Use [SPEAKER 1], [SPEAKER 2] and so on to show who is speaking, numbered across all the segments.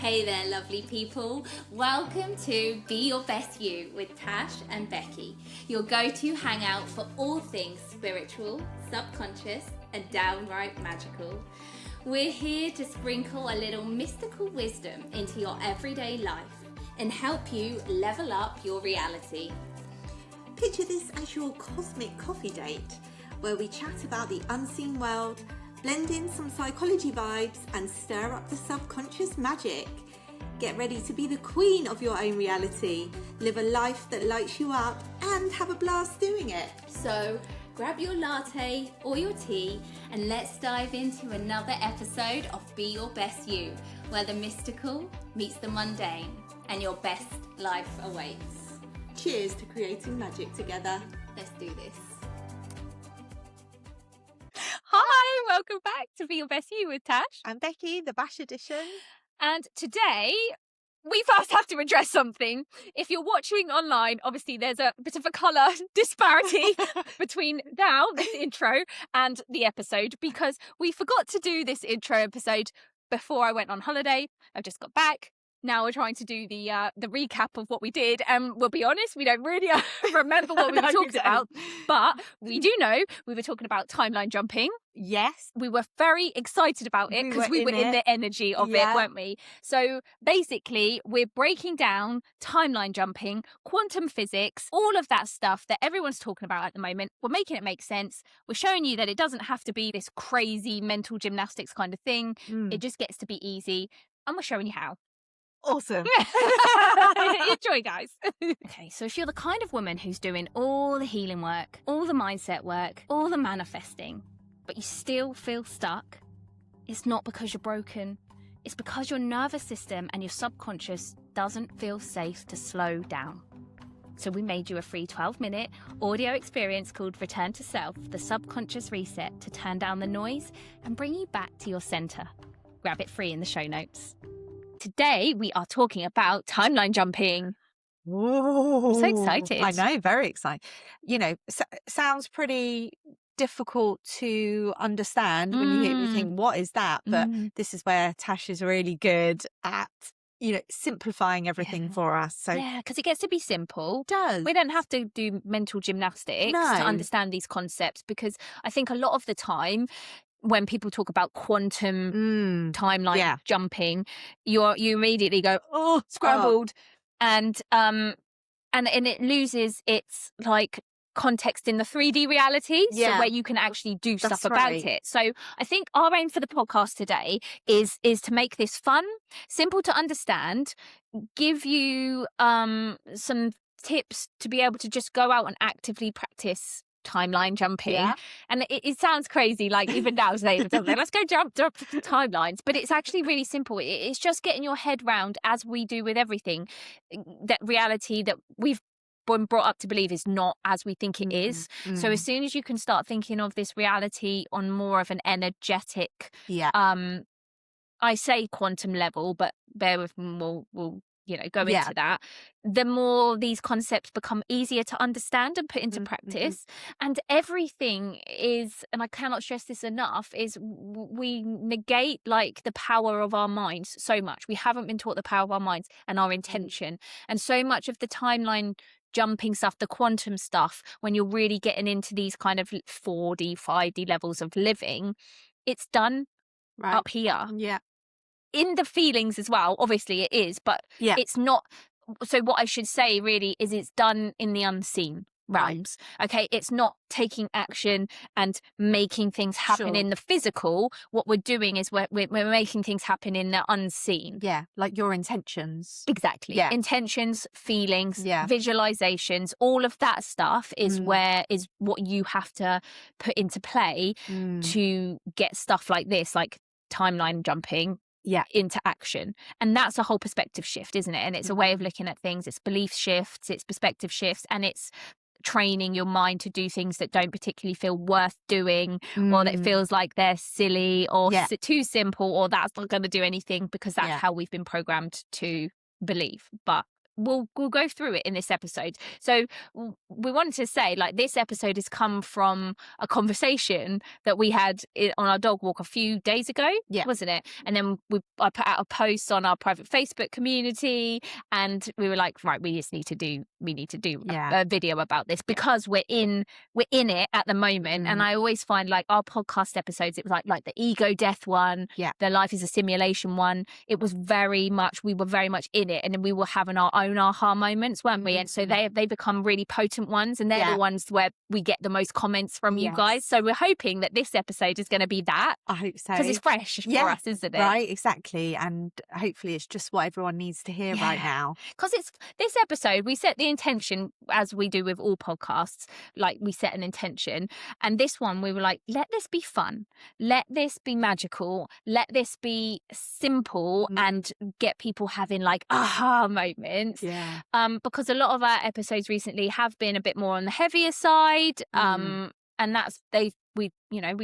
[SPEAKER 1] Hey there, lovely people. Welcome to Be Your Best You with Tash and Becky, your go-to hangout for all things spiritual, subconscious, and downright magical. We're here to sprinkle a little mystical wisdom into your everyday life and help you level up your reality.
[SPEAKER 2] Picture this as your cosmic coffee date, where we chat about the unseen world, blend in some psychology vibes, and stir up the subconscious magic. Get ready to be the queen of your own reality, live a life that lights you up, and have a blast doing it.
[SPEAKER 1] So grab your latte or your tea and let's dive into another episode of Be Your Best You, where the mystical meets the mundane and your best life awaits.
[SPEAKER 2] Cheers to creating magic together.
[SPEAKER 1] Let's do this.
[SPEAKER 3] Hi, welcome back to Be Your Best You with Tash.
[SPEAKER 2] And Becky, the Bash edition.
[SPEAKER 3] And today, we first have to address something. If you're watching online, obviously there's a bit of a colour disparity between now, this intro, and the episode, because we forgot to do this intro episode before I went on holiday. I've just got back. Now we're trying to do the recap of what we did, and we'll be honest, we don't really remember what we talked about, but we do know we were talking about timeline jumping.
[SPEAKER 2] Yes.
[SPEAKER 3] We were very excited about it because we were in the energy of it, weren't we? So basically, we're breaking down timeline jumping, quantum physics, all of that stuff that everyone's talking about at the moment. We're making it make sense. We're showing you that it doesn't have to be this crazy mental gymnastics kind of thing. It just gets to be easy, and we're showing you how.
[SPEAKER 2] Awesome.
[SPEAKER 3] Enjoy, guys. Okay, so if you're the kind of woman who's doing all the healing work, all the mindset work, all the manifesting, but you still feel stuck, it's not because you're broken. It's because your nervous system and your subconscious doesn't feel safe to slow down. So we made you a free 12-minute audio experience called Return to Self, the Subconscious Reset, to turn down the noise and bring you back to your center. Grab it free in the show notes. Today, we are talking about timeline jumping.
[SPEAKER 2] Whoa.
[SPEAKER 3] I'm so excited.
[SPEAKER 2] I know, very excited. You know, sounds pretty difficult to understand when you think, what is that? But this is where Tash is really good at, simplifying everything for us. So
[SPEAKER 3] yeah, because it gets to be simple.
[SPEAKER 2] It does.
[SPEAKER 3] We don't have to do mental gymnastics to understand these concepts, because I think a lot of the time, when people talk about quantum timeline jumping, you immediately go, oh, scrambled. And it loses its like context in the 3D reality, so where you can actually do stuff about it. So I think our aim for the podcast today is to make this fun, simple to understand, give you some tips to be able to just go out and actively practice timeline jumping. And it sounds crazy, like even now saying let's go jump timelines, but it's actually really simple. It's just getting your head round, as we do with everything, that reality that we've been brought up to believe is not as we think it is. So as soon as you can start thinking of this reality on more of an energetic I say quantum level, but bear with me, we'll go into that, the more these concepts become easier to understand and put into practice. And everything is, and I cannot stress this enough, is we negate like the power of our minds so much. We haven't been taught the power of our minds and our intention. And so much of the timeline jumping stuff, the quantum stuff, when you're really getting into these kind of 4D, 5D levels of living, it's done up here. In the feelings as well, obviously it is, but it's not. So what I should say really is it's done in the unseen realms. Okay, it's not taking action and making things happen in the physical. What we're doing is we're making things happen in the unseen.
[SPEAKER 2] Like your intentions.
[SPEAKER 3] Exactly. Intentions, feelings, visualizations, all of that stuff is what you have to put into play to get stuff like this, like timeline jumping into action. And that's a whole perspective shift, isn't it? And it's a way of looking at things. It's belief shifts, it's perspective shifts, and it's training your mind to do things that don't particularly feel worth doing, or that it feels like they're silly or too simple, or that's not going to do anything, because that's how we've been programmed to believe. But we'll go through it in this episode. So we wanted to say, like, this episode has come from a conversation that we had on our dog walk a few days ago, wasn't it? And then I put out a post on our private Facebook community, and we were like, right, we need to do a video about this, because we're in it at the moment. And I always find, like, our podcast episodes, it was like the ego death one, the life is a simulation one, we were very much in it, and then we were having our own aha moments, weren't we? And so they become really potent ones, and they're the ones where we get the most comments from you guys. So we're hoping that this episode is going to be that.
[SPEAKER 4] I hope so,
[SPEAKER 3] because it's fresh for us, isn't it?
[SPEAKER 4] Right, exactly. And hopefully it's just what everyone needs to hear right now.
[SPEAKER 3] Because it's this episode, we set the intention, as we do with all podcasts, like we set an intention, and this one we were like, let this be fun, let this be magical, let this be simple, and get people having like aha moments. Because a lot of our episodes recently have been a bit more on the heavier side, and that's we've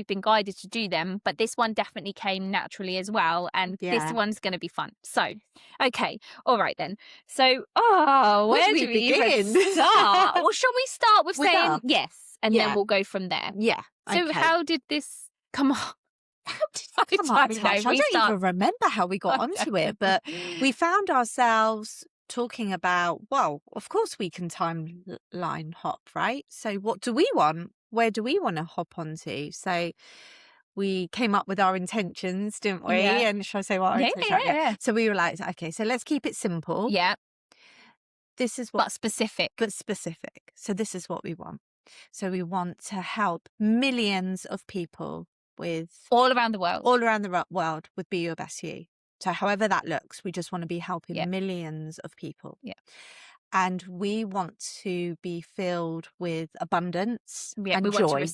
[SPEAKER 3] been guided to do them, but this one definitely came naturally as well, and this one's going to be fun. So, okay, all right then. So, where do we even start? Well, shall we start with saying yes, and then we'll go from there?
[SPEAKER 4] Yeah.
[SPEAKER 3] So, how did this come on?
[SPEAKER 4] I don't even remember how we got onto it, but we found ourselves talking about, well, of course we can timeline hop, right? So what do we want? Where do we want to hop onto? So we came up with our intentions, didn't we? And shall I say what our intentions? Yeah. So we were like, okay, so let's keep it simple.
[SPEAKER 3] Yeah.
[SPEAKER 4] This is what...
[SPEAKER 3] But specific.
[SPEAKER 4] So this is what we want. So we want to help millions of people with...
[SPEAKER 3] all around the world
[SPEAKER 4] with Be Your Best You. So however that looks, we just want to be helping millions of people.
[SPEAKER 3] Yeah.
[SPEAKER 4] And we want to be filled with abundance and
[SPEAKER 3] we
[SPEAKER 4] joy.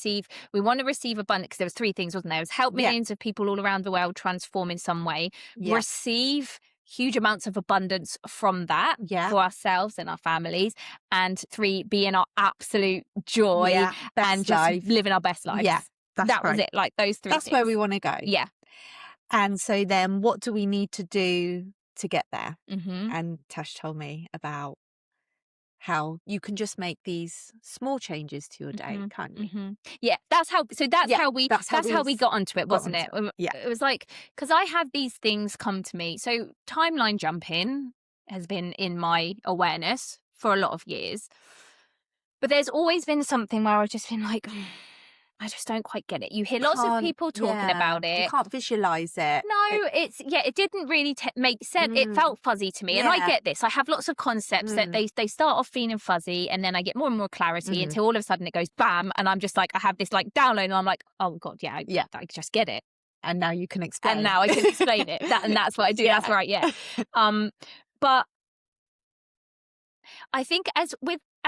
[SPEAKER 3] We want to receive abundance, because there was three things, wasn't there? It was help millions of people all around the world transform in some way. Receive huge amounts of abundance from that for ourselves and our families. And 3, be in our absolute joy and just living our best lives.
[SPEAKER 4] Yeah.
[SPEAKER 3] That was it, like those 3
[SPEAKER 4] That's
[SPEAKER 3] things.
[SPEAKER 4] where we want to go.
[SPEAKER 3] Yeah.
[SPEAKER 4] And so then what do we need to do to get there?
[SPEAKER 3] Mm-hmm.
[SPEAKER 4] And Tash told me about how you can just make these small changes to your day, can't you?
[SPEAKER 3] Mm-hmm. Yeah, that's how we got onto it, wasn't it?
[SPEAKER 4] Yeah.
[SPEAKER 3] It was like, because I had these things come to me. So timeline jumping has been in my awareness for a lot of years. But there's always been something where I've just been like, I just don't quite get it. You hear lots of people talking about it.
[SPEAKER 4] You can't visualize it.
[SPEAKER 3] No, it didn't really make sense. It felt fuzzy to me. And I get this. I have lots of concepts that they start off feeling fuzzy, and then I get more and more clarity until all of a sudden it goes bam. And I'm just like, I have this like download, and I'm like, oh God, I just get it.
[SPEAKER 4] And now you can explain
[SPEAKER 3] it. And now I can explain it. And that's what I do. Yeah. That's right. Yeah. But I think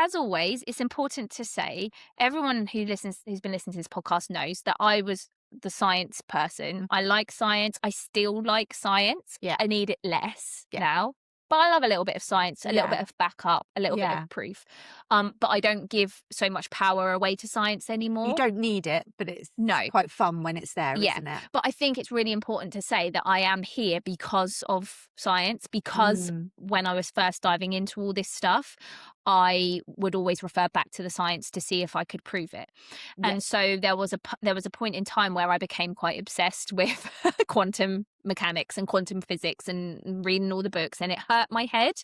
[SPEAKER 3] as always, it's important to say, everyone who's been listening to this podcast knows that I was the science person. I like science. I still like science.
[SPEAKER 4] Yeah.
[SPEAKER 3] I need it less now. But I love a little bit of science, a little bit of backup, a little bit of proof. But I don't give so much power away to science anymore.
[SPEAKER 4] You don't need it, but it's quite fun when it's there, isn't it?
[SPEAKER 3] But I think it's really important to say that I am here because of science, because when I was first diving into all this stuff, I would always refer back to the science to see if I could prove it. Yeah. And so there was a point in time where I became quite obsessed with quantum mechanics and quantum physics and reading all the books, and it hurt my head.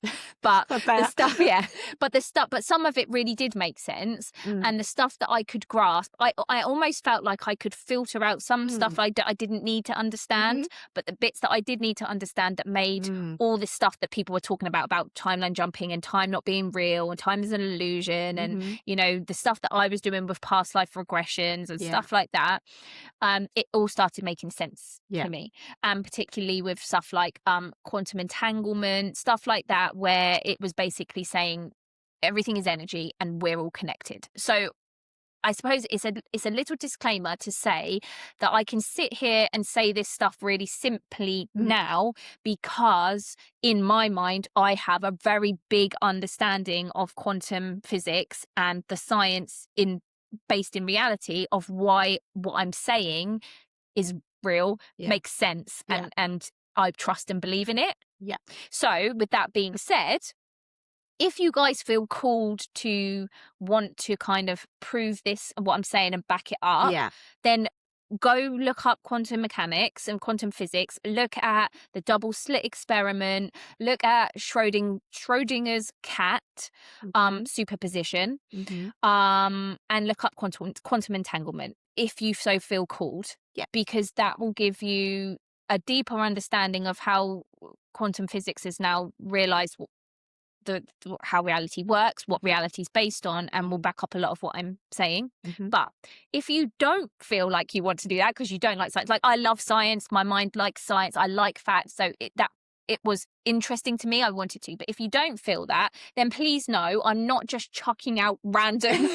[SPEAKER 3] But but some of it really did make sense. And the stuff that I could grasp, I almost felt like I could filter out some stuff I didn't need to understand, but the bits that I did need to understand that made all this stuff that people were talking about timeline jumping and time not being real and time is an illusion, and the stuff that I was doing with past life regressions and stuff like that, it all started making sense to me. And particularly with stuff like quantum entanglement, stuff like that, where it was basically saying everything is energy and we're all connected. So I suppose it's a little disclaimer to say that I can sit here and say this stuff really simply now, because in my mind I have a very big understanding of quantum physics and the science based in reality of why what I'm saying is real, makes sense, and I trust and believe in it. Yeah. So with that being said, if you guys feel called to want to kind of prove this, what I'm saying, and back it up, then go look up quantum mechanics and quantum physics, look at the double slit experiment, look at Schrodinger's cat superposition, and look up quantum entanglement if you so feel called, because that will give you a deeper understanding of how quantum physics has now realized how reality works, what reality is based on, and will back up a lot of what I'm saying. But if you don't feel like you want to do that because you don't like science, like I love science, my mind likes science, I like facts, so it was interesting to me, I wanted to. But if you don't feel that, then please know I'm not just chucking out random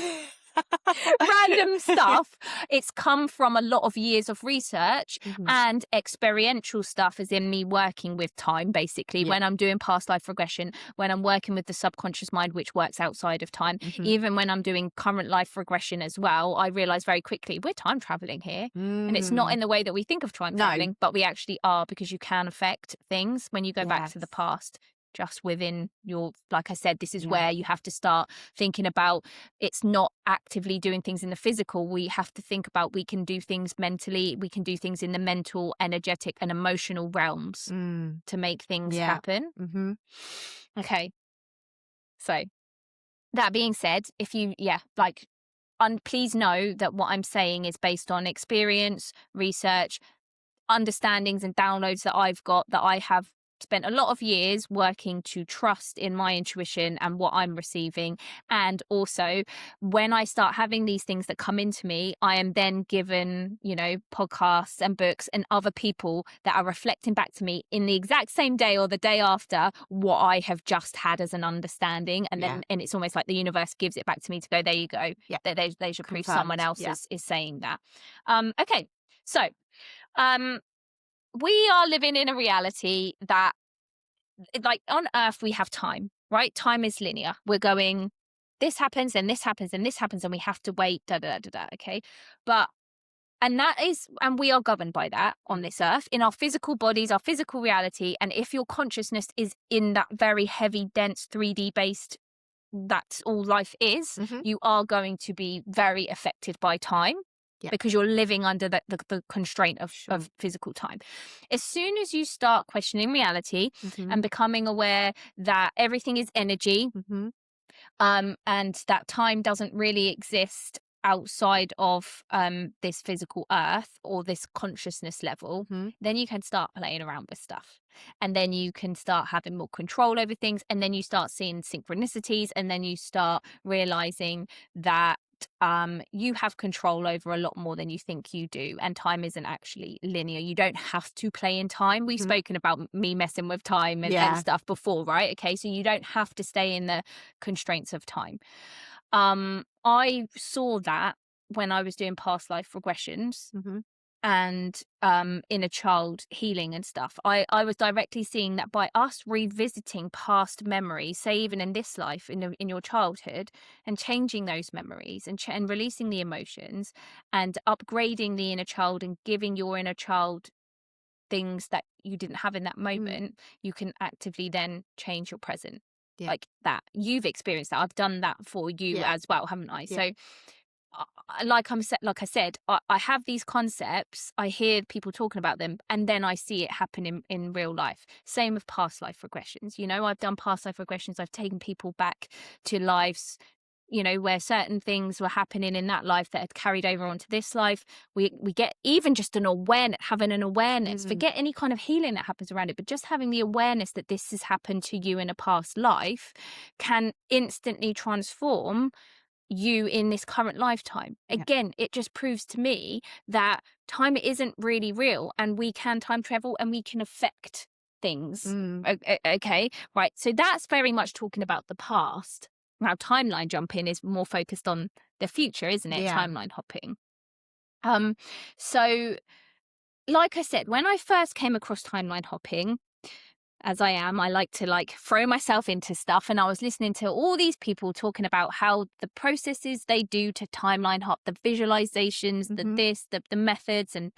[SPEAKER 3] stuff. It's come from a lot of years of research and experiential stuff, as in me working with time, basically, when I'm doing past life regression, when I'm working with the subconscious mind, which works outside of time, even when I'm doing current life regression as well. I realized very quickly we're time traveling here, and it's not in the way that we think of time traveling, but we actually are, because you can affect things when you go back to the past. Just within your, like I said, this is where you have to start thinking about, it's not actively doing things in the physical. We have to think about, we can do things mentally, we can do things in the mental, energetic and emotional realms to make things happen. Okay. So that being said, if you, please know that what I'm saying is based on experience, research, understandings and downloads that I've got, that I have spent a lot of years working to trust in my intuition and what I'm receiving. And also, when I start having these things that come into me, I am then given, podcasts and books and other people that are reflecting back to me in the exact same day or the day after what I have just had as an understanding. And then and it's almost like the universe gives it back to me to go, there you go. They should prove someone else is saying that. Okay. So, we are living in a reality that, like, on Earth, we have time, right? Time is linear. We're going, this happens and this happens and this happens, and we have to wait, okay? And we are governed by that on this Earth, in our physical bodies, our physical reality. And if your consciousness is in that very heavy, dense, 3D based, that's all life is, you are going to be very affected by time. Because you're living under the constraint of physical time. As soon as you start questioning reality and becoming aware that everything is energy, and that time doesn't really exist outside of this physical earth or this consciousness level, then you can start playing around with stuff. And then you can start having more control over things. And then you start seeing synchronicities. And then you start realizing that you have control over a lot more than you think you do, and time isn't actually linear. You don't have to play in time. We've spoken about me messing with time and stuff before, right? Okay, so you don't have to stay in the constraints of time. I saw that when I was doing past life regressions and inner child healing and stuff. I was directly seeing that by us revisiting past memories, say even in this life, in your childhood, and changing those memories and releasing the emotions and upgrading the inner child and giving your inner child things that you didn't have in that moment, you can actively then change your present. Like that. You've experienced that. I've done that for you as well, haven't I? So like I said, I have these concepts, I hear people talking about them, and then I see it happen in real life. Same with past life regressions. I've done past life regressions. I've taken people back to lives, where certain things were happening in that life that had carried over onto this life. We get even just having an awareness, forget any kind of healing that happens around it, but just having the awareness that this has happened to you in a past life can instantly transform you in this current lifetime. Again, it just proves to me that time isn't really real, and we can time travel and we can affect things. Okay, right. So that's very much talking about the past. Now, timeline jumping is more focused on the future, isn't it? Timeline hopping. So, like I said, when I first came across timeline hopping, as I like to throw myself into stuff, and I was listening to all these people talking about how the processes they do to timeline hop, the visualizations, the methods, and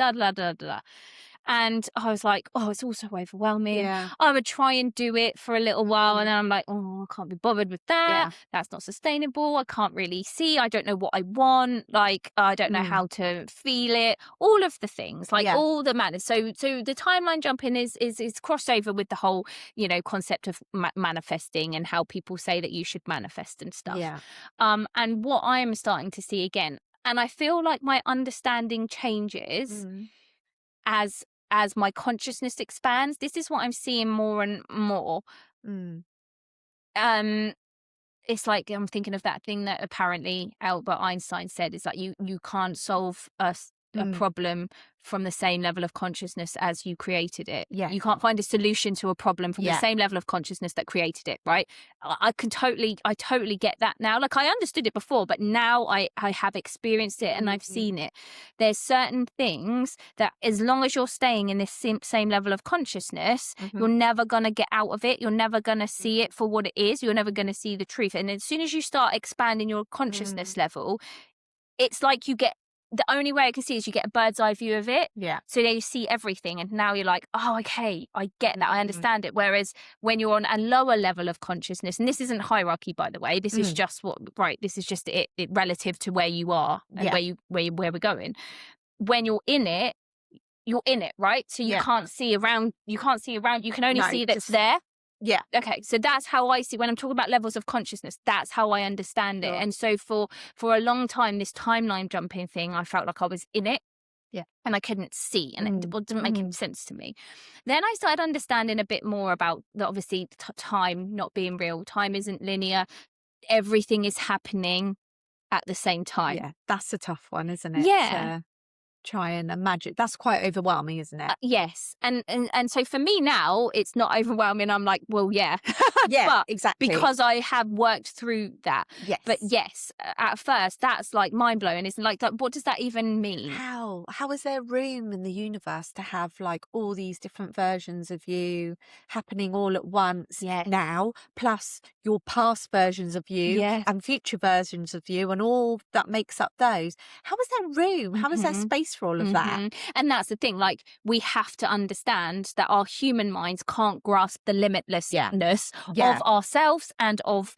[SPEAKER 3] And I was like, oh, it's all so overwhelming.
[SPEAKER 4] Yeah.
[SPEAKER 3] I would try and do it for a little while, and then I'm like, oh, I can't be bothered with that.
[SPEAKER 4] Yeah.
[SPEAKER 3] That's not sustainable. I can't really see. I don't know what I want. Like, I don't know how to feel it. All of the things, like all the matters. So the timeline jumping is crossover with the whole, you know, concept of manifesting and how people say that you should manifest and stuff.
[SPEAKER 4] Yeah.
[SPEAKER 3] And what I am starting to see again, and I feel like my understanding changes as my consciousness expands. This is what I'm seeing more and more. It's like I'm thinking of that thing that apparently Albert Einstein said, is that you can't solve a problem from the same level of consciousness as you created it.
[SPEAKER 4] Yeah.
[SPEAKER 3] You can't find a solution to a problem from the same level of consciousness that created it, right? I totally get that now. Like, I understood it before, but now I have experienced it and I've seen it. There's certain things that as long as you're staying in this same level of consciousness, you're never going to get out of it. You're never going to see it for what it is. You're never going to see the truth. And as soon as you start expanding your consciousness level, it's like the only way I can see is you get a bird's eye view of it.
[SPEAKER 4] Yeah.
[SPEAKER 3] So there you see everything. And now you're like, oh, okay, I get that. I understand it. Whereas when you're on a lower level of consciousness, and this isn't hierarchy, by the way, this is just this is just it relative to where you are and where we're going. When you're in it, right? So you can't see around. You can only see that's there.
[SPEAKER 4] Yeah.
[SPEAKER 3] Okay. So that's how I see when I'm talking about levels of consciousness. That's how I understand it. And so for a long time, this timeline jumping thing, I felt like I was in it.
[SPEAKER 4] Yeah.
[SPEAKER 3] And I couldn't see, and it didn't make any sense to me. Then I started understanding a bit more about obviously time not being real. Time isn't linear. Everything is happening at the same time.
[SPEAKER 4] Yeah. That's a tough one, isn't it?
[SPEAKER 3] Yeah.
[SPEAKER 4] Try and imagine. That's quite overwhelming, isn't it?
[SPEAKER 3] Yes. And so for me now, it's not overwhelming. I'm like, well, yeah.
[SPEAKER 4] Yeah,
[SPEAKER 3] but
[SPEAKER 4] exactly.
[SPEAKER 3] Because I have worked through that.
[SPEAKER 4] Yes.
[SPEAKER 3] But yes, at first, that's like mind-blowing. It's like, what does that even mean?
[SPEAKER 4] How is there room in the universe to have like all these different versions of you happening all at once now, plus your past versions of you and future versions of you and all that makes up those? How is there room? How is there space for all of that?
[SPEAKER 3] And that's the thing, like, we have to understand that our human minds can't grasp the limitlessness of ourselves and of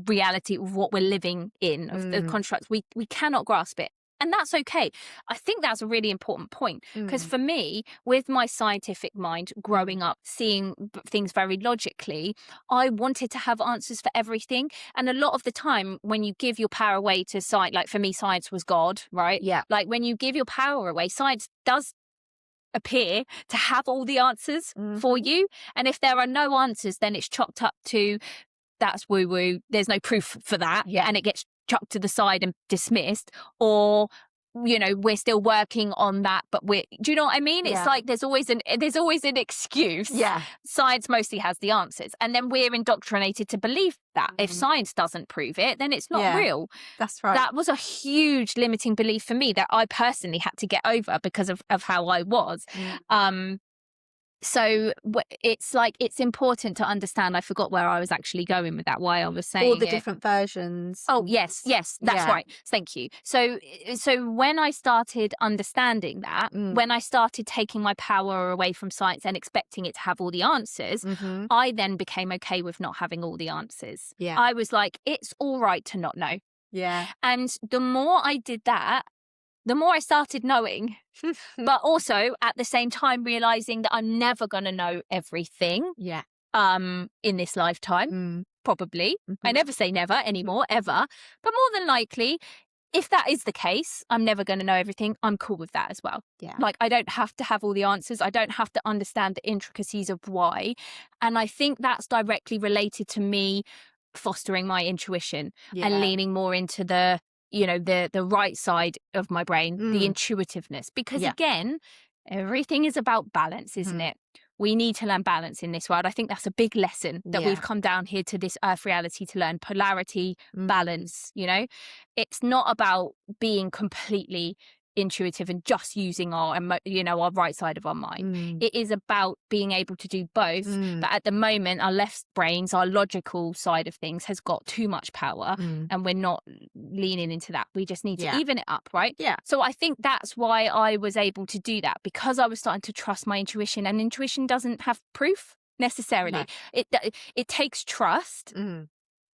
[SPEAKER 3] reality, of what we're living in, of the constructs. We cannot grasp it. And that's okay. I think that's a really important point, because for me, with my scientific mind growing up, seeing things very logically, I wanted to have answers for everything. And a lot of the time when you give your power away to science, like for me, science was God, right? Yeah. Like when you give your power away, science does appear to have all the answers for you. And if there are no answers, then it's chopped up to that's woo-woo. There's no proof for that. Yeah. And it gets chucked to the side and dismissed, or you know, we're still working on that, but do you know what I mean? It's like there's always an excuse. Yeah. Science mostly has the answers, and then we're indoctrinated to believe that if science doesn't prove it, then it's not real.
[SPEAKER 4] That's right.
[SPEAKER 3] That was a huge limiting belief for me that I personally had to get over because of how I was. So it's like, it's important to understand. I forgot where I was actually going with that, why I was saying
[SPEAKER 4] all the different versions.
[SPEAKER 3] Oh, yes, that's right. Thank you. So when I started understanding that, when I started taking my power away from science and expecting it to have all the answers, I then became okay with not having all the answers. Yeah. I was like, it's all right to not know. Yeah. And the more I did that, the more I started knowing, but also at the same time realizing that I'm never going to know everything. Yeah. In this lifetime, probably. I never say never anymore, ever. But more than likely, if that is the case, I'm never going to know everything. I'm cool with that as well. Yeah. Like, I don't have to have all the answers. I don't have to understand the intricacies of why. And I think that's directly related to me fostering my intuition and leaning more into the right side of my brain, the intuitiveness. Because again, everything is about balance, isn't it? We need to learn balance in this world. I think that's a big lesson that we've come down here to this earth reality to learn. Polarity, balance, It's not about being completely intuitive and just using our our right side of our mind. It is about being able to do both. But at the moment, our left brains, our logical side of things, has got too much power, and we're not leaning into that. We just need to even it up, right? So I think that's why I was able to do that, because I was starting to trust my intuition, and intuition doesn't have proof necessarily. It takes trust.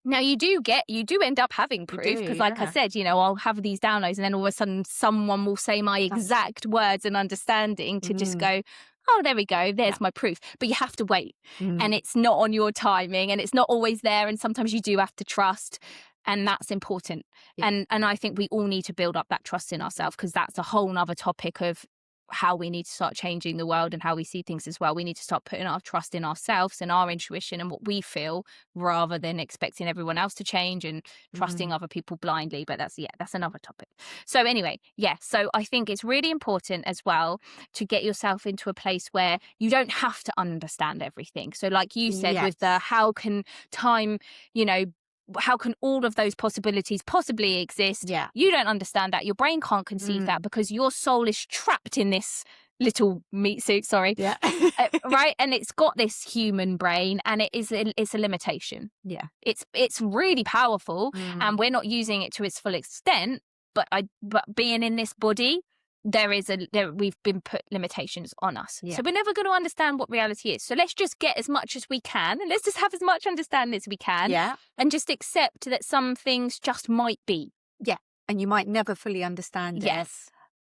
[SPEAKER 3] Now you do end up having proof, because like I said, I'll have these downloads and then all of a sudden someone will say my exact words and understanding to just go, oh, there we go, there's my proof. But you have to wait, and it's not on your timing, and it's not always there, and sometimes you do have to trust, and that's important. And I think we all need to build up that trust in ourselves, because that's a whole nother topic of how we need to start changing the world and how we see things as well. We need to start putting our trust in ourselves and our intuition and what we feel, rather than expecting everyone else to change and trusting other people blindly. But that's another topic. So anyway, so I think it's really important as well to get yourself into a place where you don't have to understand everything. So like you said, with the how can time, how can all of those possibilities possibly exist? You don't understand that. Your brain can't conceive that, because your soul is trapped in this little meat suit, right? And it's got this human brain, and it's a limitation. It's really powerful, and we're not using it to its full extent. But being in this body, we've been put limitations on us. So we're never going to understand what reality is. So let's just get as much as we can, and let's just have as much understanding as we can, and just accept that some things just might be.
[SPEAKER 4] And you might never fully understand it.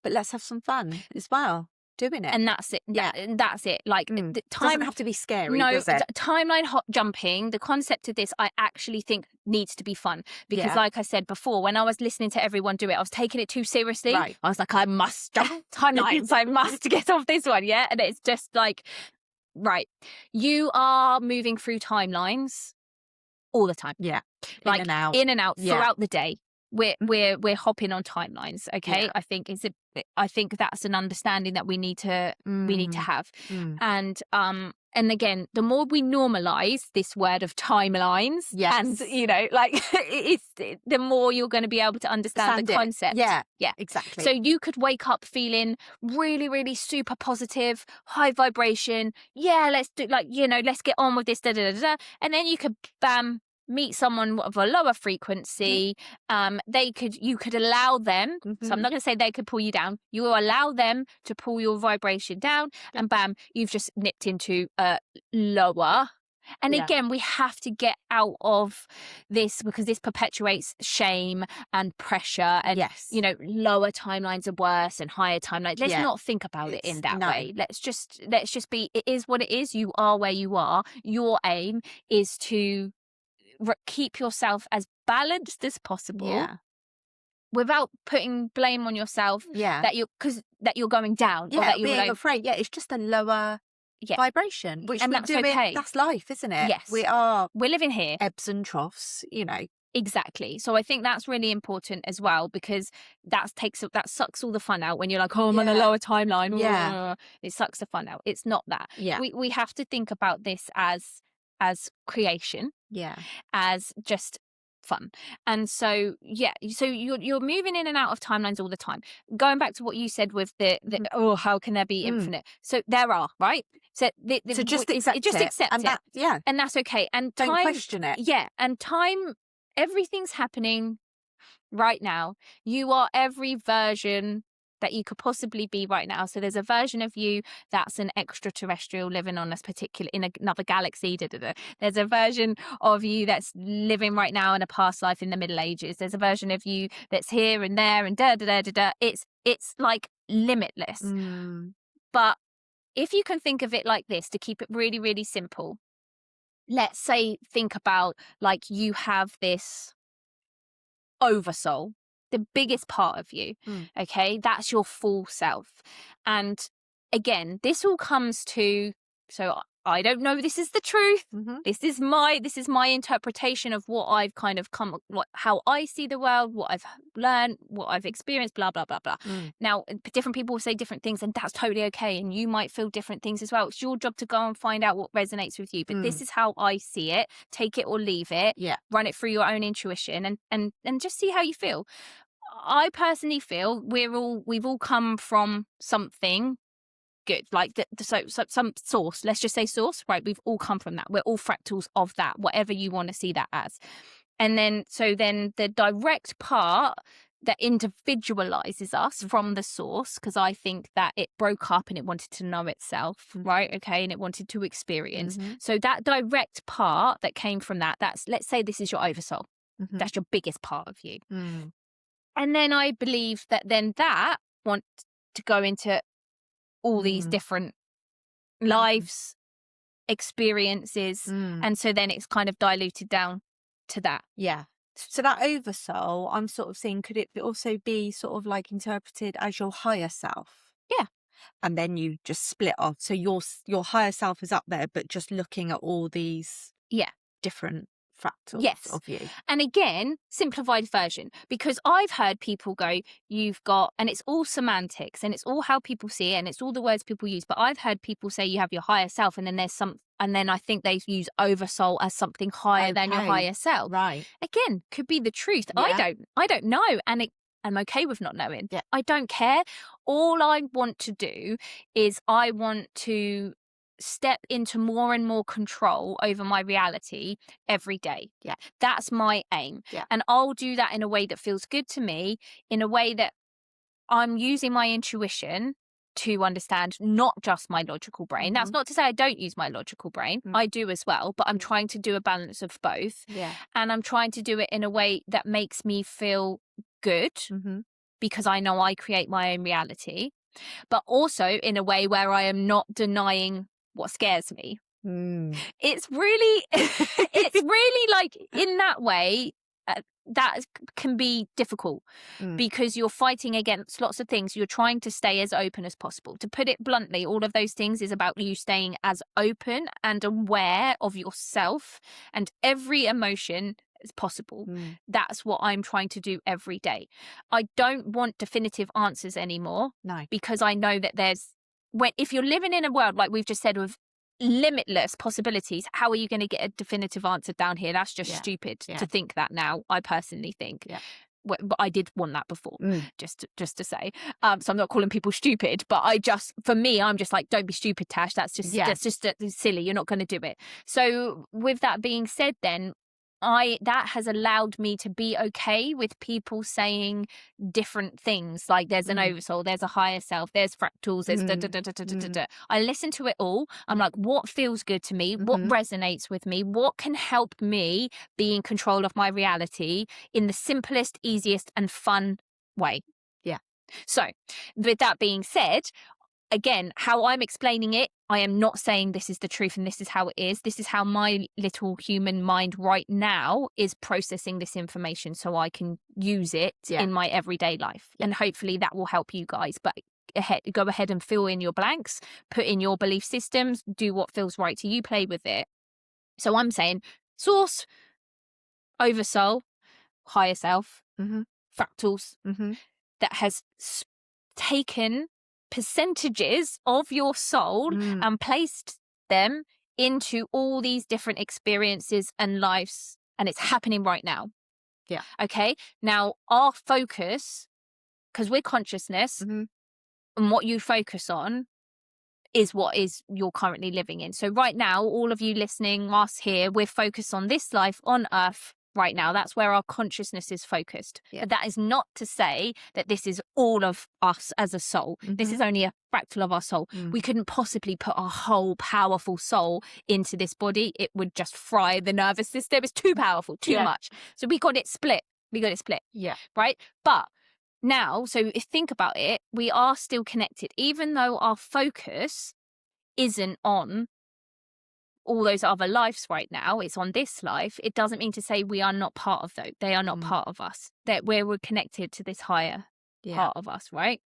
[SPEAKER 4] But let's have some fun as well doing it.
[SPEAKER 3] And that's it. That's it. Like
[SPEAKER 4] the time doesn't have to be scary, does it?
[SPEAKER 3] Timeline hop jumping, the concept of this, I actually think needs to be fun, because like I said before, when I was listening to everyone do it, I was taking it too seriously. I was like, I must jump timelines. I must get off this one. And it's just like, right, you are moving through timelines all the time. Like in and out throughout the day. We're hopping on timelines. I think that's an understanding that we need to have. And again, the more we normalize this word of timelines, and it's the more you're going to be able to understand the concept.
[SPEAKER 4] Exactly.
[SPEAKER 3] So you could wake up feeling really, really super positive, high vibration. Let's do let's get on with this. And then you could meet someone of a lower frequency. You could allow them, so I'm not going to say they could pull you down, you will allow them to pull your vibration down, and bam, you've just nipped into lower. And again, we have to get out of this, because this perpetuates shame and pressure, and lower timelines are worse and higher timelines. Let's not think about it in that way. Let's just be, it is what it is. You are where you are. Your aim is to keep yourself as balanced as possible, without putting blame on yourself that you're going down, or that you're
[SPEAKER 4] being afraid. It's just a lower vibration, which and that's okay. That's life, isn't it? We're living here, ebbs and troughs,
[SPEAKER 3] Exactly. So I think that's really important as well, because that sucks all the fun out when you're like, oh, I'm on a lower timeline. It sucks the fun out. It's not that. We have to think about this as creation, as just fun. And so so you're moving in and out of timelines all the time. Going back to what you said with the how can there be infinite? So there are, right? So
[SPEAKER 4] just accept
[SPEAKER 3] it, and that's okay. And
[SPEAKER 4] don't question it.
[SPEAKER 3] And time, everything's happening right now. You are every version that you could possibly be right now. So there's a version of you that's an extraterrestrial living on in another galaxy. There's a version of you that's living right now in a past life in the Middle Ages. There's a version of you that's here and there and It's like limitless. But if you can think of it like this, to keep it really, really simple, let's say, think about like you have this oversoul, the biggest part of you. Okay, that's your full self. And again, this all comes to, so I don't know, this is the truth. This is my interpretation of what I've kind of how I see the world, what I've learned, what I've experienced, blah blah blah blah. Now, different people will say different things, and that's totally okay, and you might feel different things as well. It's your job to go and find out what resonates with you, but this is how I see it. Take it or leave it. Run it through your own intuition, and just see how you feel. I personally feel we've all come from something good, like some source. Let's just say source, right? We've all come from that. We're all fractals of that, whatever you want to see that as. And then the direct part that individualizes us from the source, because I think that it broke up and it wanted to know itself, right? Okay, and it wanted to experience. So that direct part that came from that's, let's say this is your oversoul. That's your biggest part of you. And then I believe that then that wants to go into all these different lives, experiences. And so then it's kind of diluted down to that.
[SPEAKER 4] Yeah. So that oversoul, I'm sort of seeing, could it also be sort of like interpreted as your higher self?
[SPEAKER 3] Yeah.
[SPEAKER 4] And then you just split off. So your higher self is up there, but just looking at all these different fractals of you.
[SPEAKER 3] And again, simplified version, because I've heard people go, you've got, and it's all semantics and it's all how people see it and it's all the words people use, but I've heard people say you have your higher self and then there's some, and then I think they use oversoul as something higher than your higher self.
[SPEAKER 4] Right.
[SPEAKER 3] Again, could be the truth. Yeah. I don't know. And I'm okay with not knowing.
[SPEAKER 4] Yeah.
[SPEAKER 3] I don't care. All I want to do is I want to step into more and more control over my reality every day.
[SPEAKER 4] Yeah.
[SPEAKER 3] That's my aim.
[SPEAKER 4] Yeah.
[SPEAKER 3] And I'll do that in a way that feels good to me, in a way that I'm using my intuition to understand, not just my logical brain. That's not to say I don't use my logical brain. I do as well, but I'm trying to do a balance of both.
[SPEAKER 4] Yeah.
[SPEAKER 3] And I'm trying to do it in a way that makes me feel good because I know I create my own reality, but also in a way where I am not denying what scares me. It's really like in that way that can be difficult because you're fighting against lots of things. You're trying to stay as open as possible. To put it bluntly, all of those things is about you staying as open and aware of yourself and every emotion as possible. That's what I'm trying to do every day. I don't want definitive answers anymore.
[SPEAKER 4] No. Because
[SPEAKER 3] I know that if you're living in a world like we've just said with limitless possibilities, how are you going to get a definitive answer down here? That's just stupid to think that now. I personally think. Yeah. But I did want that before, just to say. So I'm not calling people stupid, but for me, I'm just like, don't be stupid, Tash. That's just silly. You're not going to do it. So with that being said, then that has allowed me to be okay with people saying different things, like there's an oversoul, there's a higher self, there's fractals, there's I listen to it all. I'm like, what feels good to me? What resonates with me? What can help me be in control of my reality in the simplest, easiest and fun way?
[SPEAKER 4] Yeah.
[SPEAKER 3] So with that being said, again, how I'm explaining it, I am not saying this is the truth and this is how it is. This is how my little human mind right now is processing this information so I can use it in my everyday life. And hopefully that will help you guys. But go ahead and fill in your blanks, put in your belief systems, do what feels right to you, play with it. So I'm saying source, oversoul, higher self, fractals, that has taken percentages of your soul and placed them into all these different experiences and lives, and it's happening right now.
[SPEAKER 4] Yeah.
[SPEAKER 3] Okay. Now our focus, because we're consciousness, and what you focus on is what is you're currently living in. So right now, all of you listening, us here, we're focused on this life on Earth right now. That's where our consciousness is focused. Yeah. But that is not to say that this is all of us as a soul. This is only a fractal of our soul. We couldn't possibly put our whole powerful soul into this body. It would just fry the nervous system. It's too powerful, too much. So we got it split. Yeah. Right? But now, so if think about it, we are still connected. Even though our focus isn't on all those other lives right now, it's on this life, it doesn't mean to say we are not part of those. They are not part of us. That we're connected to this higher part of us, right?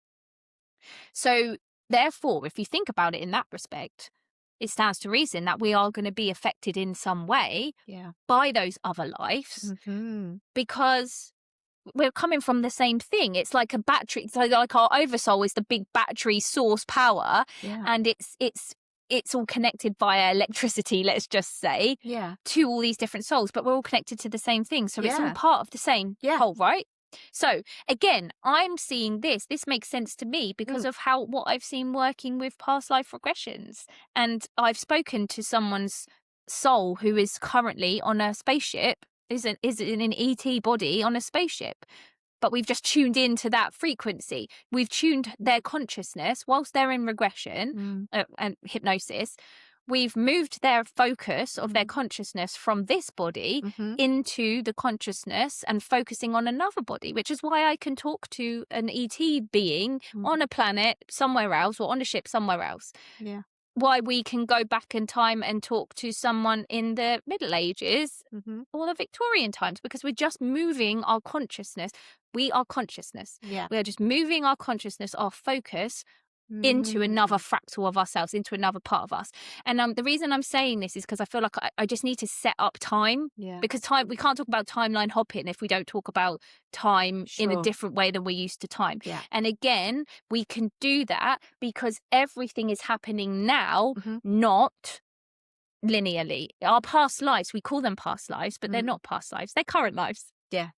[SPEAKER 3] So therefore, if you think about it in that respect, it stands to reason that we are going to be affected in some way by those other lives because we're coming from the same thing. It's like a battery. So like our oversoul is the big battery source power, and it's all connected via electricity, let's just say, to all these different souls, but we're all connected to the same thing. So it's all part of the same whole, right? So again, I'm seeing this makes sense to me because of what I've seen working with past life regressions. And I've spoken to someone's soul who is currently on a spaceship, is in an ET body on a spaceship. But we've just tuned into that frequency. We've tuned their consciousness whilst they're in regression and hypnosis. We've moved their focus of their consciousness from this body into the consciousness and focusing on another body, which is why I can talk to an ET being on a planet somewhere else or on a ship somewhere else.
[SPEAKER 4] Yeah.
[SPEAKER 3] Why we can go back in time and talk to someone in the Middle Ages or the Victorian times, because we're just moving our consciousness. We are consciousness.
[SPEAKER 4] Yeah.
[SPEAKER 3] We are just moving our consciousness, our focus into another fractal of ourselves, into another part of us. And the reason I'm saying this is because I feel like I just need to set up time, because time, we can't talk about timeline hopping if we don't talk about time in a different way than we're used to time.
[SPEAKER 4] Yeah.
[SPEAKER 3] And again, we can do that because everything is happening now, not linearly. Our past lives, we call them past lives, but they're not past lives. They're current lives.
[SPEAKER 4] Yeah.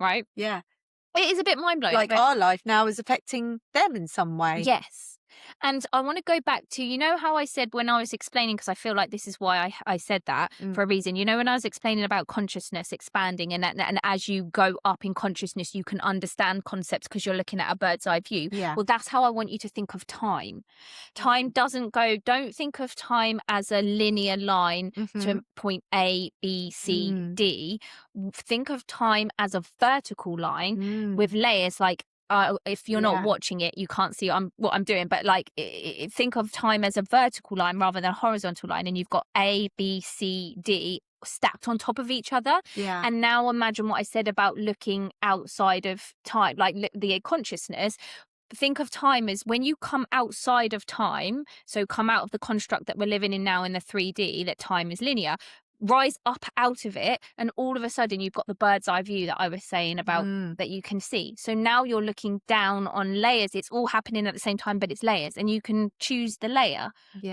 [SPEAKER 3] Right?
[SPEAKER 4] Yeah.
[SPEAKER 3] It is a bit mind-blowing.
[SPEAKER 4] Like our life now is affecting them in some way.
[SPEAKER 3] Yes. And I want to go back to, you know how I said when I was explaining, because I feel like this is why I said that for a reason. You know, when I was explaining about consciousness expanding and as you go up in consciousness, you can understand concepts because you're looking at a bird's eye view.
[SPEAKER 4] Yeah.
[SPEAKER 3] Well, that's how I want you to think of time. Time doesn't don't think of time as a linear line to point A, B, C, D. Think of time as a vertical line with layers like, if you're not watching it, you can't see what I'm doing, but like think of time as a vertical line rather than a horizontal line, and you've got A, B, C, D stacked on top of each other.
[SPEAKER 4] Yeah.
[SPEAKER 3] And now imagine what I said about looking outside of time, like the consciousness. Think of time as when you come outside of time, so come out of the construct that we're living in now in the 3D, that time is linear. Rise up out of it, and all of a sudden you've got the bird's eye view that I was saying about that you can see. So now you're looking down on layers. It's all happening at the same time, but it's layers, and you can choose the layer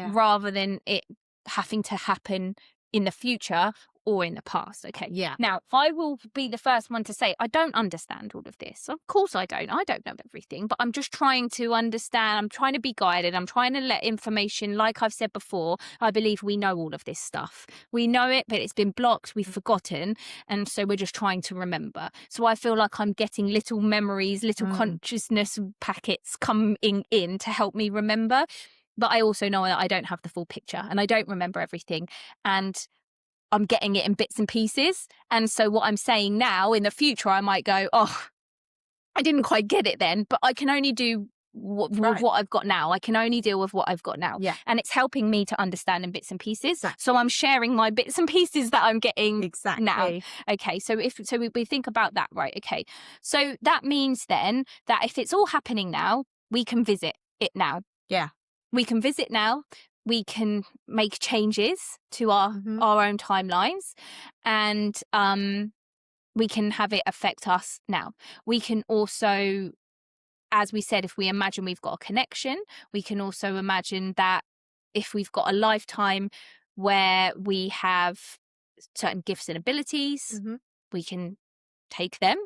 [SPEAKER 3] rather than it having to happen in the future or in the past. Okay.
[SPEAKER 4] Yeah.
[SPEAKER 3] Now, I will be the first one to say I don't understand all of this. Of course I don't. I don't know everything, but I'm just trying to understand. I'm trying to be guided. I'm trying to let information, like I've said before, I believe we know all of this stuff. We know it, but it's been blocked. We've forgotten. And so we're just trying to remember. So I feel like I'm getting little memories, little consciousness packets coming in to help me remember. But I also know that I don't have the full picture and I don't remember everything. And I'm getting it in bits and pieces. And so what I'm saying now, in the future, I might go, oh, I didn't quite get it then, but I can only do with what I've got now. I can only deal with what I've got now.
[SPEAKER 4] Yeah.
[SPEAKER 3] And it's helping me to understand in bits and pieces.
[SPEAKER 4] Exactly.
[SPEAKER 3] So I'm sharing my bits and pieces that I'm getting now. Okay. So we think about that, right? Okay. So that means then that if it's all happening now, we can visit it now.
[SPEAKER 4] Yeah.
[SPEAKER 3] We can visit now. We can make changes to our own timelines, and we can have it affect us now. We can also, as we said, if we imagine we've got a connection, we can also imagine that if we've got a lifetime where we have certain gifts and abilities, we can take them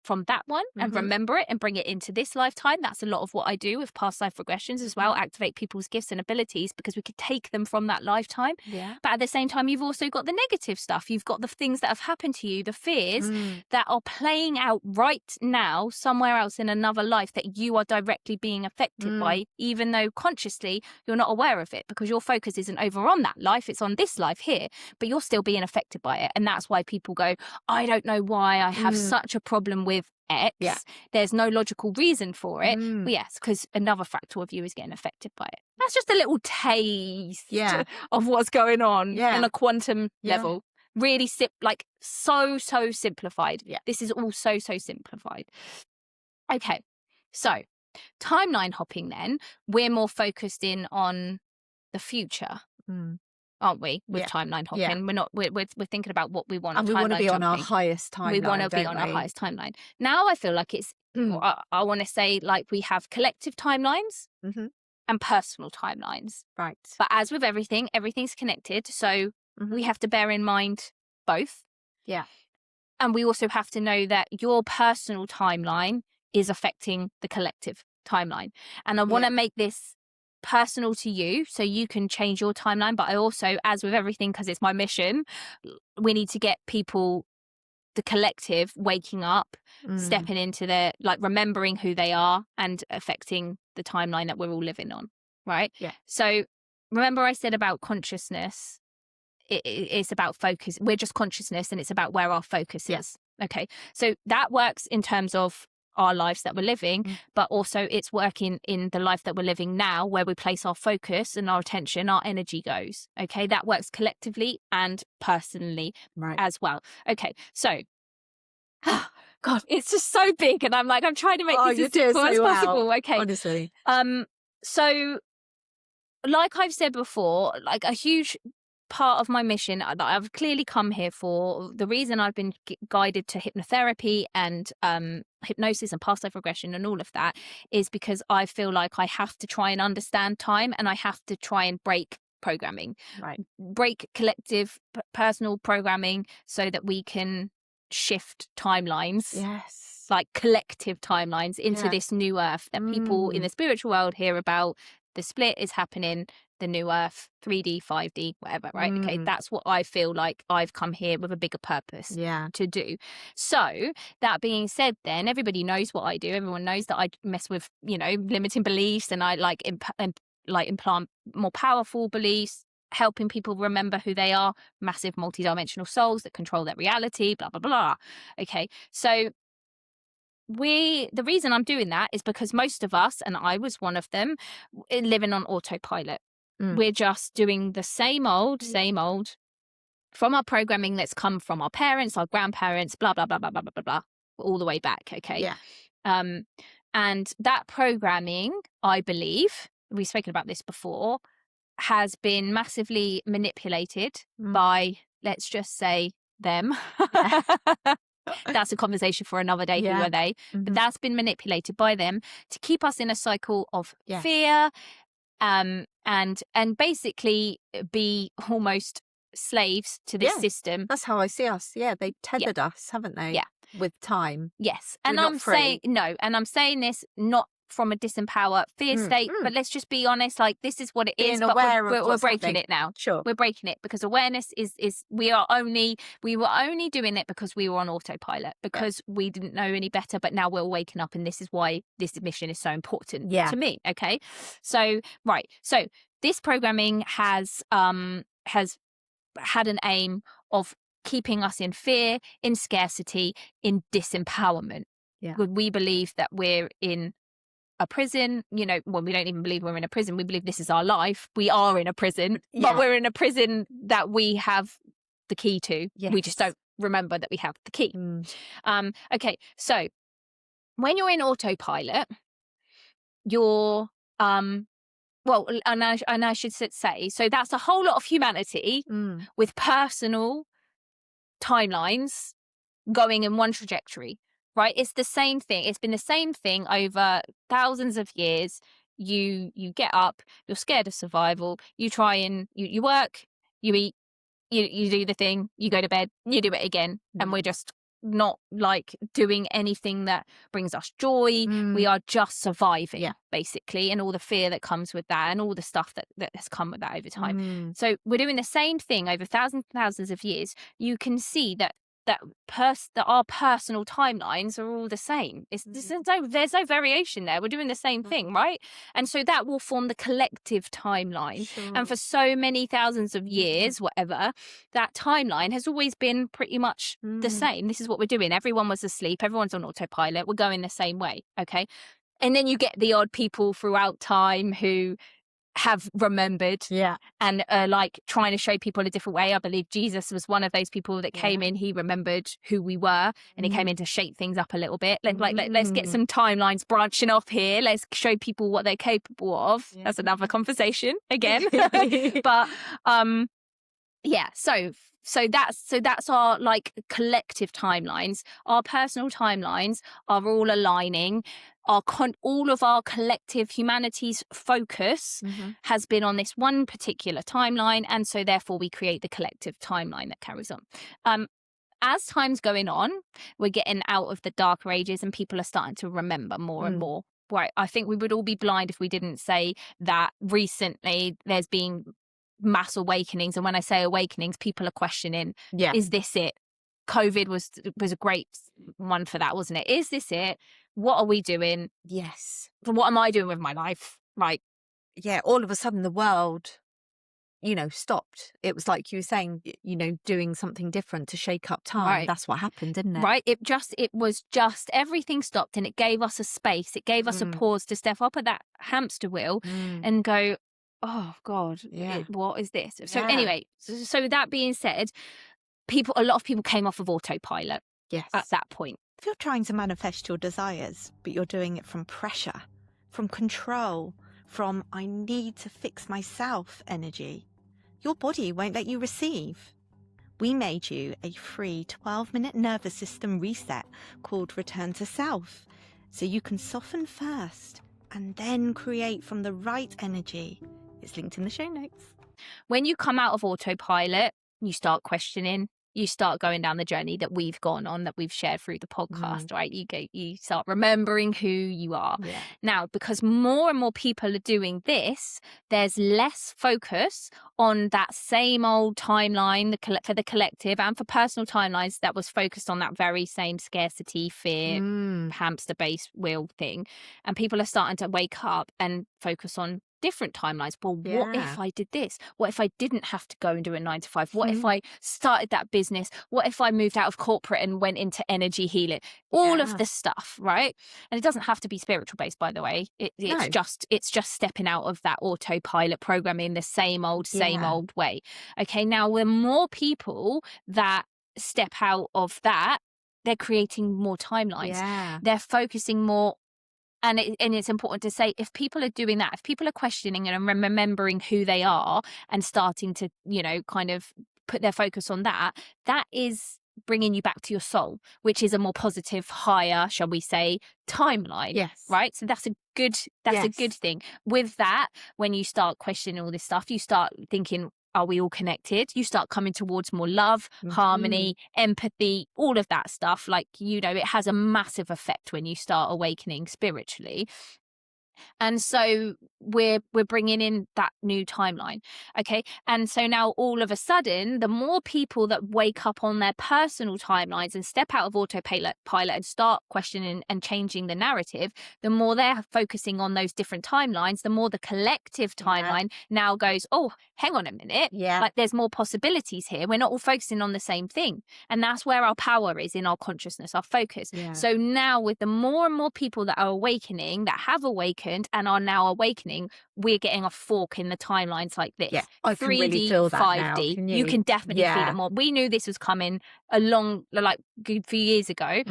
[SPEAKER 3] from that one and remember it and bring it into this lifetime. That's a lot of what I do with past life regressions as well, activate people's gifts and abilities because we could take them from that lifetime. Yeah. But at the same time, you've also got the negative stuff. You've got the things that have happened to you, the fears that are playing out right now somewhere else in another life that you are directly being affected by, even though consciously you're not aware of it because your focus isn't over on that life, it's on this life here, but you're still being affected by it. And that's why people go, I don't know why I have such a problem with X. Yeah. There's no logical reason for it. But yes, because another fractal of you is getting affected by it. That's just a little taste of what's going on on a quantum level. Really so simplified. Yeah. This is all so simplified. Okay, so timeline hopping then, we're more focused in on the future. Aren't we, with timeline hopping? Yeah. We're not. We're thinking about what we want.
[SPEAKER 4] And we want to be on our highest timeline.
[SPEAKER 3] We want to be on our highest timeline. Now I feel like it's. I want to say like we have collective timelines and personal timelines.
[SPEAKER 4] Right.
[SPEAKER 3] But as with everything, everything's connected. So we have to bear in mind both.
[SPEAKER 4] Yeah.
[SPEAKER 3] And we also have to know that your personal timeline is affecting the collective timeline. And I want to make this personal to you so you can change your timeline. But I also, as with everything, because it's my mission, we need to get people, the collective, waking up, stepping into their, like, remembering who they are and affecting the timeline that we're all living on. Right?
[SPEAKER 4] Yeah.
[SPEAKER 3] So remember I said about consciousness, it's about focus. We're just consciousness, and it's about where our focus is. Okay. So that works in terms of our lives that we're living, but also it's working in the life that we're living now, where we place our focus and our attention, our energy goes. Okay. That works collectively and personally as well. Okay. So, God, it's just so big, and I'm trying to make this as simple as possible. Okay.
[SPEAKER 4] Honestly.
[SPEAKER 3] So, like I've said before, like, a huge part of my mission that I've clearly come here for, the reason I've been guided to hypnotherapy and hypnosis and past life regression and all of that, is because I feel like I have to try and understand time, and I have to try and break programming, break collective personal programming, so that we can shift timelines, like collective timelines, into this new earth that people in the spiritual world hear about. The split is happening, the new earth, 3D, 5D, whatever, right? Okay, that's what I feel like I've come here with a bigger purpose to do. So that being said, then everybody knows what I do. Everyone knows that I mess with, limiting beliefs, and I implant more powerful beliefs, helping people remember who they are, massive multidimensional souls that control their reality, blah, blah, blah. Okay, so the reason I'm doing that is because most of us, and I was one of them, living on autopilot. We're just doing the same old from our programming that's come from our parents, our grandparents, blah, blah, blah, blah, blah, blah, blah, all the way back. Okay.
[SPEAKER 4] Yeah.
[SPEAKER 3] And that programming, I believe, we've spoken about this before, has been massively manipulated by, let's just say, them. That's a conversation for another day. Who are they? But that's been manipulated by them to keep us in a cycle of fear, and basically be almost slaves to this system.
[SPEAKER 4] That's how I see us. Yeah, they tethered us, haven't they?
[SPEAKER 3] Yeah,
[SPEAKER 4] with time.
[SPEAKER 3] Yes, and I'm saying this not from a disempower fear state, but let's just be honest, like, this is what it is. But we're breaking it now.
[SPEAKER 4] Sure,
[SPEAKER 3] we're breaking it, because awareness is we were only doing it because we were on autopilot, because we didn't know any better. But now we're waking up, and this is why this mission is so important to me. Okay, so so this programming has had an aim of keeping us in fear, in scarcity, in disempowerment. We believe that we're in a prison, when we don't even believe we're in a prison. We believe this is our life. We are in a prison, but we're in a prison that we have the key to. We just don't remember that we have the key. Okay, so when you're in autopilot, you're and I should say, so that's a whole lot of humanity with personal timelines going in one trajectory. Right, it's the same thing. It's been the same thing over thousands of years. You get up, you're scared of survival. You try and you work, you eat, you do the thing, you go to bed, you do it again, and we're just not like doing anything that brings us joy. We are just surviving, basically, and all the fear that comes with that, and all the stuff that has come with that over time. So we're doing the same thing over thousands and thousands of years. You can see that our personal timelines are all the same. There's no variation there. We're doing the same thing, right? And so that will form the collective timeline. Sure. And for so many thousands of years, whatever, that timeline has always been pretty much the same. This is what we're doing. Everyone was asleep. Everyone's on autopilot. We're going the same way, okay? And then you get the odd people throughout time who have remembered and like trying to show people a different way. I believe Jesus was one of those people that came in. He remembered who we were, and he came in to shake things up a little bit. Let's get some timelines branching off here. Let's show people what they're capable of. That's another conversation again. But so that's our like collective timelines. Our personal timelines are all aligning. All of our collective humanity's focus has been on this one particular timeline, and so therefore we create the collective timeline that carries on. as time's going on, we're getting out of the darker ages and people are starting to remember more and more. Right. I think we would all be blind if we didn't say that recently there's been mass awakenings. And when I say awakenings, people are questioning, is this it? COVID was a great one for that, wasn't it? Is this it? What are we doing?
[SPEAKER 4] Yes.
[SPEAKER 3] What am I doing with my life? Right.
[SPEAKER 4] Yeah. All of a sudden the world, stopped. It was like you were saying, doing something different to shake up time.
[SPEAKER 3] Right.
[SPEAKER 4] That's what happened, didn't it?
[SPEAKER 3] Right. It was just everything stopped, and it gave us a space. It gave us a pause to step up at that hamster wheel and go, oh God, what is this? So anyway, so with that being said, a lot of people came off of autopilot.
[SPEAKER 4] Yes.
[SPEAKER 3] At that point.
[SPEAKER 4] If you're trying to manifest your desires, but you're doing it from pressure, from control, from I need to fix myself energy, your body won't let you receive. We made you a free 12-minute nervous system reset called Return to Self, so you can soften first and then create from the right energy. It's linked in the show notes.
[SPEAKER 3] When you come out of autopilot, you start questioning. You start going down the journey that we've gone on, that we've shared through the podcast, right? You start remembering who you are. Yeah. Now, because more and more people are doing this, there's less focus on that same old timeline for the collective and for personal timelines that was focused on that very same scarcity, fear, hamster-based wheel thing. And people are starting to wake up and focus on different timelines. Well, what if I did this? What if I didn't have to go and do a 9 to 5? What if I started that business? What if I moved out of corporate and went into energy healing? All of this stuff, right? And it doesn't have to be spiritual based, by the way. It's just stepping out of that autopilot programming the same old way. Okay, now the more people that step out of that, they're creating more timelines. Yeah. They're focusing more. And it's important to say, if people are doing that, if people are questioning and remembering who they are and starting to, kind of put their focus on that, that is bringing you back to your soul, which is a more positive, higher, shall we say, timeline. Yes. Right. So that's a good thing. With that, when you start questioning all this stuff, you start thinking, are we all connected? You start coming towards more love, harmony, empathy, all of that stuff. Like, it has a massive effect when you start awakening spiritually. And so we're bringing in that new timeline. Okay. And so now all of a sudden, the more people that wake up on their personal timelines and step out of autopilot and start questioning and changing the narrative, the more they're focusing on those different timelines, the more the collective timeline now goes, oh, hang on a minute. Yeah. Like, there's more possibilities here. We're not all focusing on the same thing. And that's where our power is, in our consciousness, our focus. Yeah. So now with the more and more people that are awakening, that have awakened and are now awakening, we're getting a fork in the timelines like this. Yeah, I 3D, can really feel that 5D. Now, you can definitely feel it more. We knew this was coming a good few years ago,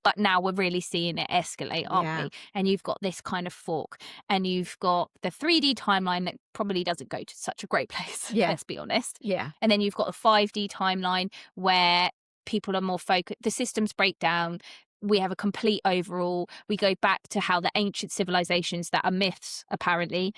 [SPEAKER 3] but now we're really seeing it escalate, aren't we? And you've got this kind of fork, and you've got the 3D timeline that probably doesn't go to such a great place. Yeah. Let's be honest. Yeah. And then you've got the 5D timeline where people are more focused. The systems break down. We have a complete overall. We go back to how the ancient civilizations that are myths, apparently,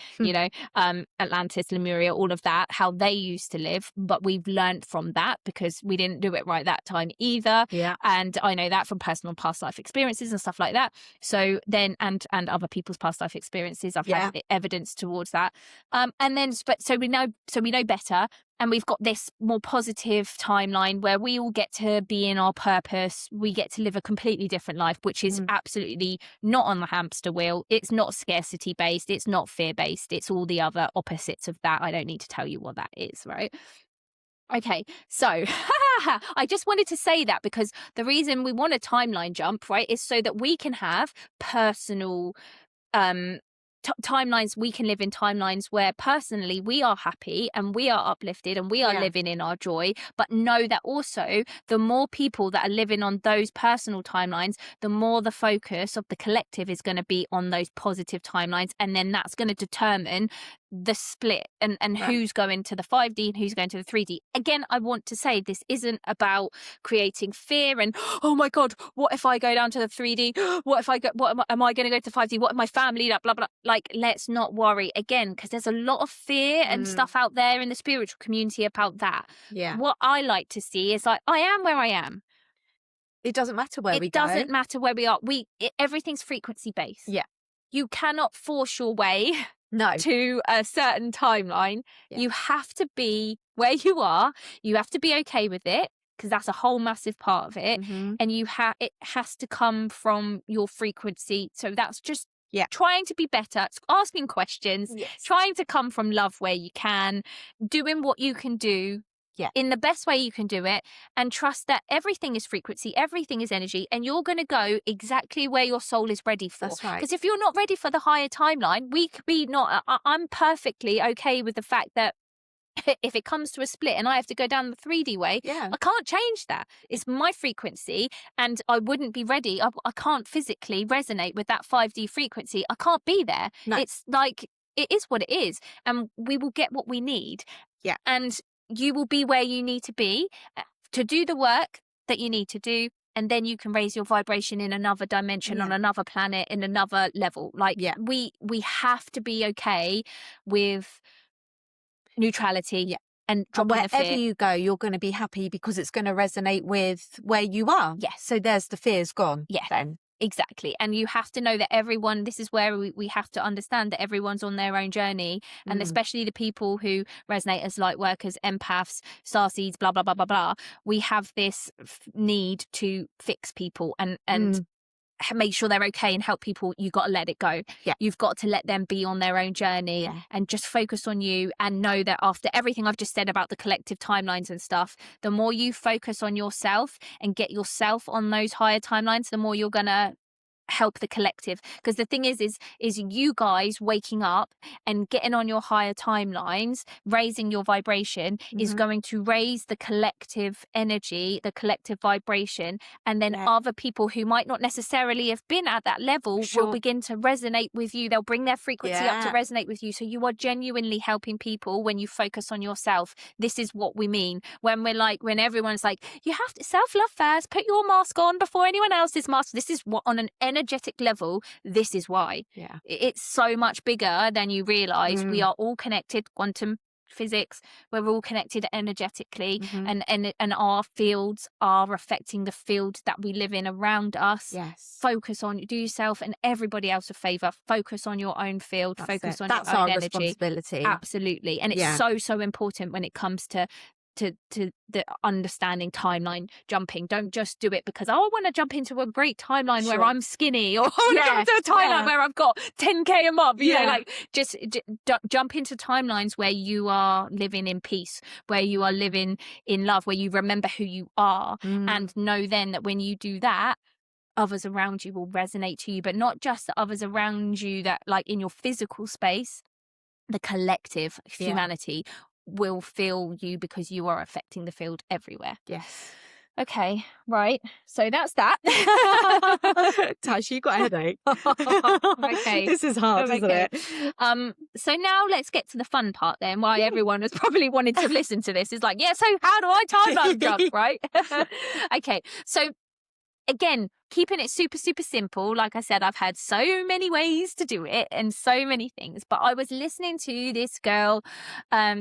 [SPEAKER 3] Atlantis, Lemuria, all of that, how they used to live. But we've learned from that because we didn't do it right that time either. Yeah. And I know that from personal past life experiences and stuff like that. So then, and other people's past life experiences, I've had evidence towards that. So we know better. And we've got this more positive timeline where we all get to be in our purpose. We get to live a completely different life, which is absolutely not on the hamster wheel. It's not scarcity based. It's not fear based. It's all the other opposites of that. I don't need to tell you what that is, right? Okay, so I just wanted to say that because the reason we want a timeline jump, right, is so that we can have personal timelines. We can live in timelines where personally we are happy and we are uplifted and we are living in our joy, but know that also the more people that are living on those personal timelines, the more the focus of the collective is going to be on those positive timelines, and then that's going to determine the split and who's going to the 5D and who's going to the 3D. Again, I want to say this isn't about creating fear and, oh my God, what if I go down to the 3D? What if I go, am I going to go to 5D? What if my family, blah, blah. Like, let's not worry again, because there's a lot of fear and stuff out there in the spiritual community about that.
[SPEAKER 4] Yeah.
[SPEAKER 3] What I like to see is like, I am where I am.
[SPEAKER 4] It doesn't matter where we go.
[SPEAKER 3] It doesn't matter where we are. Everything's frequency based.
[SPEAKER 4] Yeah.
[SPEAKER 3] You cannot force your way
[SPEAKER 4] no.
[SPEAKER 3] to a certain timeline. Yeah. You have to be where you are. You have to be okay with it, because that's a whole massive part of it.
[SPEAKER 4] Mm-hmm.
[SPEAKER 3] And it has to come from your frequency. So that's just trying to be better, asking questions, trying to come from love where you can, doing what you can do. Yeah. In the best way you can do it, and trust that everything is frequency, everything is energy, and you're going to go exactly where your soul is ready for.
[SPEAKER 4] That's right.
[SPEAKER 3] Because if you're not ready for the higher timeline, we could be not. I'm perfectly okay with the fact that if it comes to a split and I have to go down the 3D way, I can't change that. It's my frequency, and I wouldn't be ready. I can't physically resonate with that 5D frequency. I can't be there. No. It's like, it is what it is, and we will get what we need.
[SPEAKER 4] Yeah.
[SPEAKER 3] And you will be where you need to be to do the work that you need to do, and then you can raise your vibration in another dimension, on another planet, in another level. Like, we have to be okay with neutrality and dropping the fear.
[SPEAKER 4] Wherever you go, you're going to be happy because it's going to resonate with where you are.
[SPEAKER 3] Yes.
[SPEAKER 4] So there's the fears gone.
[SPEAKER 3] Yeah.
[SPEAKER 4] Then.
[SPEAKER 3] Exactly. And you have to know that this is where we have to understand that everyone's on their own journey, and especially the people who resonate as light workers, empaths, starseeds, blah, blah, blah, blah, blah. We have this need to fix people and make sure they're okay and help people. You got to let it go.
[SPEAKER 4] Yeah.
[SPEAKER 3] You've got to let them be on their own journey and just focus on you, and know that after everything I've just said about the collective timelines and stuff, the more you focus on yourself and get yourself on those higher timelines, the more you're going to help the collective. Because the thing is you guys waking up and getting on your higher timelines, raising your vibration is going to raise the collective energy, the collective vibration, and then other people who might not necessarily have been at that level will begin to resonate with you. They'll bring their frequency up to resonate with you. So you are genuinely helping people when you focus on yourself. This is what we mean when when everyone's like, you have to self-love first, put your mask on before anyone else's mask. This is what, on an energetic level, this is why. Yeah. It's so much bigger than you realize. We are all connected. Quantum physics, we're all connected energetically, and our fields are affecting the field that we live in around us.
[SPEAKER 4] Yes.
[SPEAKER 3] Focus on, do yourself and everybody else a favor. Focus on your own field. Focus on your own energy. That's our
[SPEAKER 4] responsibility.
[SPEAKER 3] Absolutely. And it's so important when it comes to the understanding timeline jumping. Don't just do it because I want to jump into a great timeline where I'm skinny, or I want to jump into a timeline where I've got 10k a month. You know, like just jump into timelines where you are living in peace, where you are living in love, where you remember who you are, and know then that when you do that, others around you will resonate to you, but not just the others around you that like in your physical space, the collective humanity will feel you, because you are affecting the field everywhere.
[SPEAKER 4] Yes.
[SPEAKER 3] Okay, right. So that's that.
[SPEAKER 4] Tash, you got a headache.
[SPEAKER 3] Okay.
[SPEAKER 4] This is hard, isn't it?
[SPEAKER 3] So now let's get to the fun part then, why everyone has probably wanted to listen to this. Is like, so how do I timeline jump, right? Okay, so again, keeping it super, super simple. Like I said, I've had so many ways to do it and so many things. But I was listening to this girl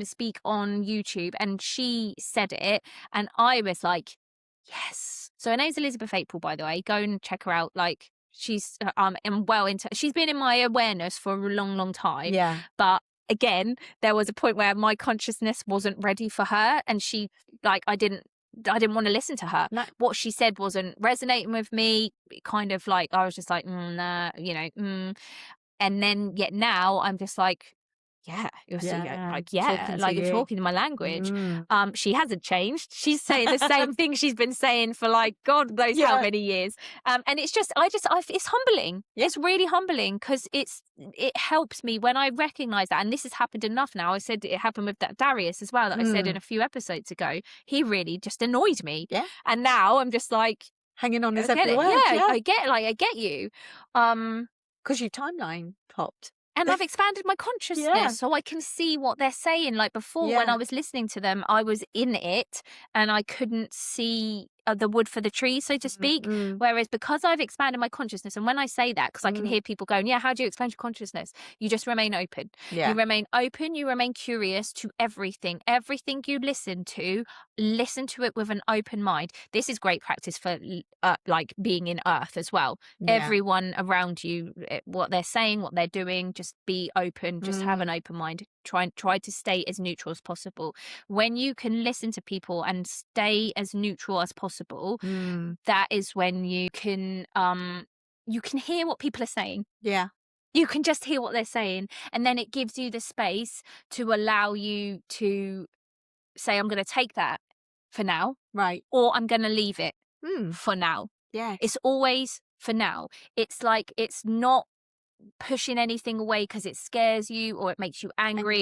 [SPEAKER 3] speak on YouTube, and she said it, and I was like, yes. So her name's Elizabeth April, by the way. Go and check her out. Like, she's she's been in my awareness for a long, long time. Yeah. But again, there was a point where my consciousness wasn't ready for her, and she, like, I didn't want to listen to her. No. What she said wasn't resonating with me. Kind of like, I was just like, nah, And then yet now I'm just like, you're talking my language. She hasn't changed. She's saying the same thing she's been saying for like God knows how many years. And it's just, it's humbling. Yeah. It's really humbling, because it helps me when I recognize that. And this has happened enough now. I said it happened with that Darius as well, that I said in a few episodes ago. He really just annoyed me. Yeah. And now I'm just like
[SPEAKER 4] hanging on his every word.
[SPEAKER 3] I get you.
[SPEAKER 4] Because you timeline hopped.
[SPEAKER 3] And I've expanded my consciousness so I can see what they're saying. Like before, when I was listening to them, I was in it and I couldn't see the wood for the trees, so to speak. Whereas because I've expanded my consciousness, and when I say that, because I can hear people going, yeah, how do you expand your consciousness? You just remain open. You remain open, you remain curious to everything. Everything you listen to it with an open mind. This is great practice for like being in earth as well. Everyone around you, what they're saying, what they're doing, just be open, just have an open mind. Try to stay as neutral as possible. When you can listen to people and stay as neutral as possible, that is when you can hear what people are saying. You can just hear what they're saying, and then it gives you the space to allow you to say, I'm going to take that for now,
[SPEAKER 4] right,
[SPEAKER 3] or I'm going to leave it for now. It's always for now. It's like, it's not pushing anything away because it scares you or it makes you angry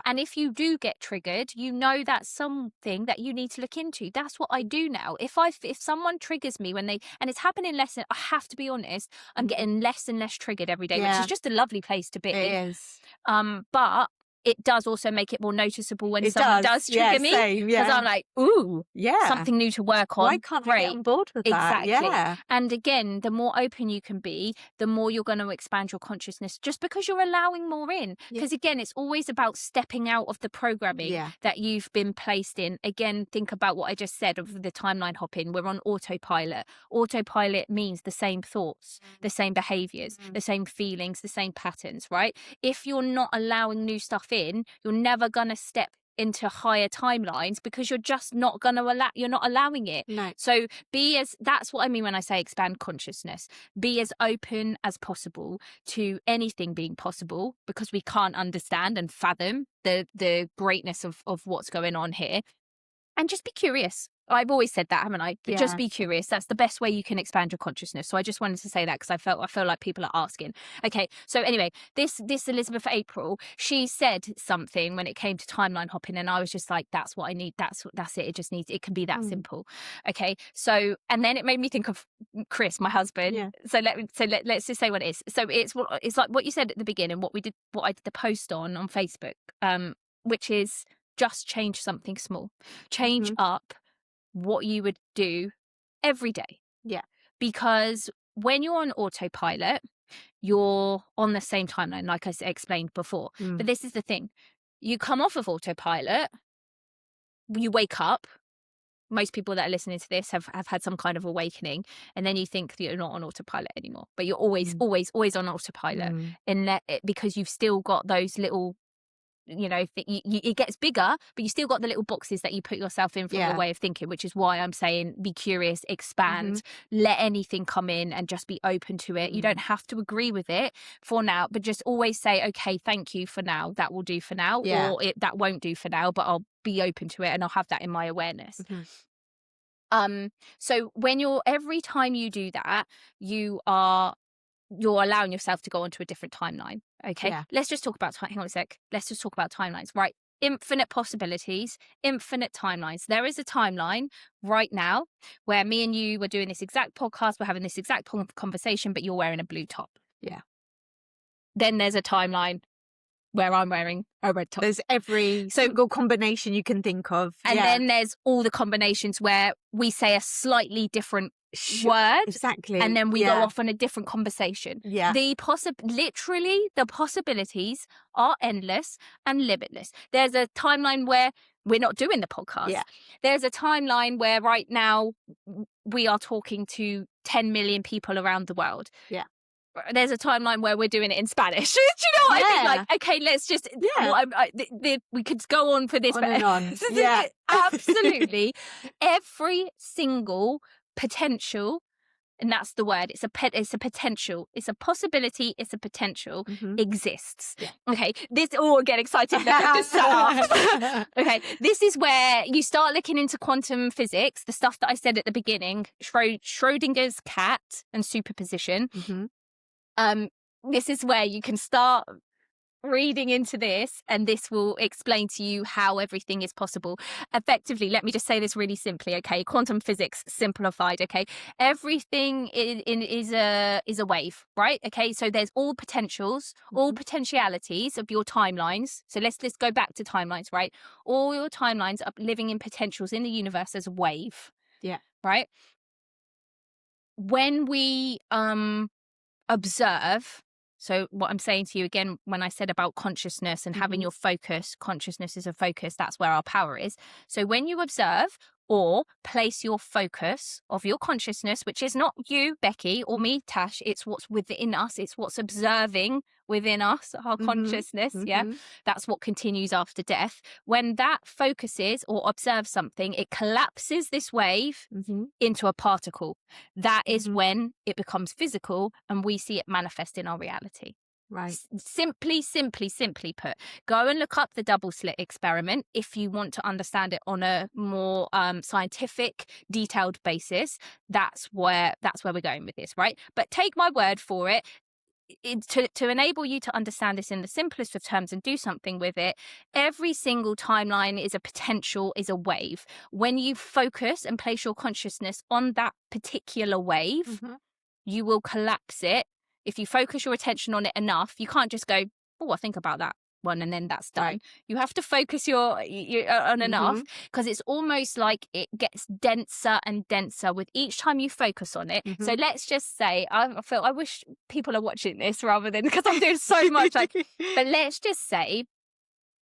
[SPEAKER 3] and if you do get triggered, you know that's something that you need to look into. That's what I do now. If someone triggers me and it's happening less, I have to be honest, I'm getting less and less triggered every day, which is just a lovely place to be.
[SPEAKER 4] It is.
[SPEAKER 3] But it does also make it more noticeable when someone does trigger me, because I'm like, ooh, something new to work on.
[SPEAKER 4] Why can't I get on board with that?
[SPEAKER 3] Exactly. And again, the more open you can be, the more you're going to expand your consciousness, just because you're allowing more in. Because again, it's always about stepping out of the programming that you've been placed in. Again, think about what I just said of the timeline hopping. We're on autopilot. Autopilot means the same thoughts, the same behaviors, the same feelings, the same patterns, right? If you're not allowing new stuff in, you're never going to step into higher timelines, because you're just not going to you're not allowing it.
[SPEAKER 4] No.
[SPEAKER 3] So that's what I mean when I say expand consciousness. Be as open as possible to anything being possible, because we can't understand and fathom the greatness of what's going on here. And just be curious. I've always said that, haven't I?
[SPEAKER 4] Yeah.
[SPEAKER 3] Just be curious. That's the best way you can expand your consciousness. So I just wanted to say that because I feel like people are asking. Okay, so anyway, this Elizabeth April, she said something when it came to timeline hopping, and I was just like, that's what I need. That's it. It can be that simple. Okay, so and then it made me think of Chris, my husband.
[SPEAKER 4] Yeah.
[SPEAKER 3] So let's just say what it is. So it's like what you said at the beginning. What I did the post on Facebook, which is just change something small, change up what you would do every day.
[SPEAKER 4] Yeah.
[SPEAKER 3] Because when you're on autopilot, you're on the same timeline, like I explained before. But this is the thing. You come off of autopilot, you wake up. Most people that are listening to this have had some kind of awakening, and then you think that you're not on autopilot anymore. But you're always on autopilot, because you've still got those little, it gets bigger, but you still got the little boxes that you put yourself in from your way of thinking, which is why I'm saying be curious, expand, let anything come in and just be open to it. You don't have to agree with it for now, but just always say, okay, thank you for now. That will do for now, or that won't do for now, but I'll be open to it and I'll have that in my awareness. So every time you do that, you're allowing yourself to go onto a different timeline. Okay. Let's just talk about hang on a sec. Let's just talk about timelines. Right. Infinite possibilities, infinite timelines. There is a timeline right now where me and you were doing this exact podcast. We're having this exact conversation, but you're wearing a blue top.
[SPEAKER 4] Yeah.
[SPEAKER 3] Then there's a timeline where I'm wearing a red top.
[SPEAKER 4] There's every single combination you can think of.
[SPEAKER 3] And then there's all the combinations where we say a slightly different word,
[SPEAKER 4] exactly,
[SPEAKER 3] and then we go off on a different conversation. Literally the possibilities are endless and limitless. There's a timeline where we're not doing the podcast. There's a timeline where right now we are talking to 10 million people around the world. There's a timeline where we're doing it in Spanish. Do you know what I mean? Like, okay, let's just we could go on for this
[SPEAKER 4] on and on.
[SPEAKER 3] Absolutely. Every single potential, and that's the word, it's a potential, it's a possibility, it's a potential, exists. Okay, this get excited. Okay, this is where you start looking into quantum physics, the stuff that I said at the beginning, Schrodinger's cat and superposition. This is where you can start reading into this, and this will explain to you how everything is possible. Effectively, let me just say this really simply, okay? Quantum physics simplified, okay? Everything is a wave, right? Okay, so there's all potentials, all potentialities of your timelines. So let's go back to timelines, right? All your timelines are living in potentials in the universe as a wave.
[SPEAKER 4] Yeah.
[SPEAKER 3] Right? When we observe, so what I'm saying to you again, when I said about consciousness and having your focus, consciousness is a focus, that's where our power is. So when you observe or place your focus of your consciousness, which is not you, Becky, or me, Tash, it's what's within us, it's what's observing within us, our consciousness, yeah? That's what continues after death. When that focuses or observes something, it collapses this wave into a particle. That is when it becomes physical and we see it manifest in our reality.
[SPEAKER 4] Right.
[SPEAKER 3] Simply put, go and look up the double slit experiment if you want to understand it on a more scientific, detailed basis. That's where we're going with this, right? But take my word for it. To enable you to understand this in the simplest of terms and do something with it, every single timeline is a potential, is a wave. When you focus and place your consciousness on that particular wave, you will collapse it. If you focus your attention on it enough, you can't just go, oh, I think about that one and then that's done. Right. You have to focus your on enough, because it's almost like it gets denser and denser with each time you focus on it. So let's just say, I wish people are watching this rather than, because I'm doing so much, but let's just say,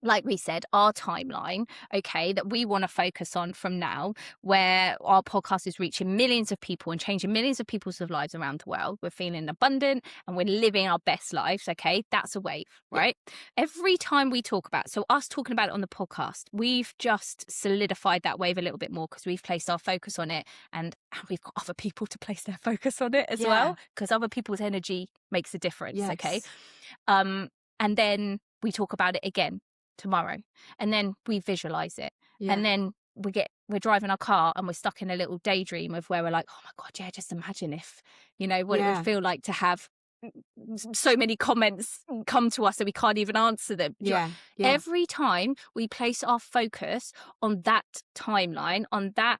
[SPEAKER 3] like we said, our timeline, okay, that we want to focus on from now, where our podcast is reaching millions of people and changing millions of people's lives around the world. We're feeling abundant and we're living our best lives, okay? That's a wave, right? Every time we talk about, so us talking about it on the podcast, we've just solidified that wave a little bit more because we've placed our focus on it, and we've got other people to place their focus on it as well, because other people's energy makes a difference, okay? And then we talk about it again tomorrow, and then we visualize it, and then we're driving our car and we're stuck in a little daydream of where we're like, oh my god, yeah, just imagine if, what it would feel like to have so many comments come to us that we can't even answer them. Every time we place our focus on that timeline, on that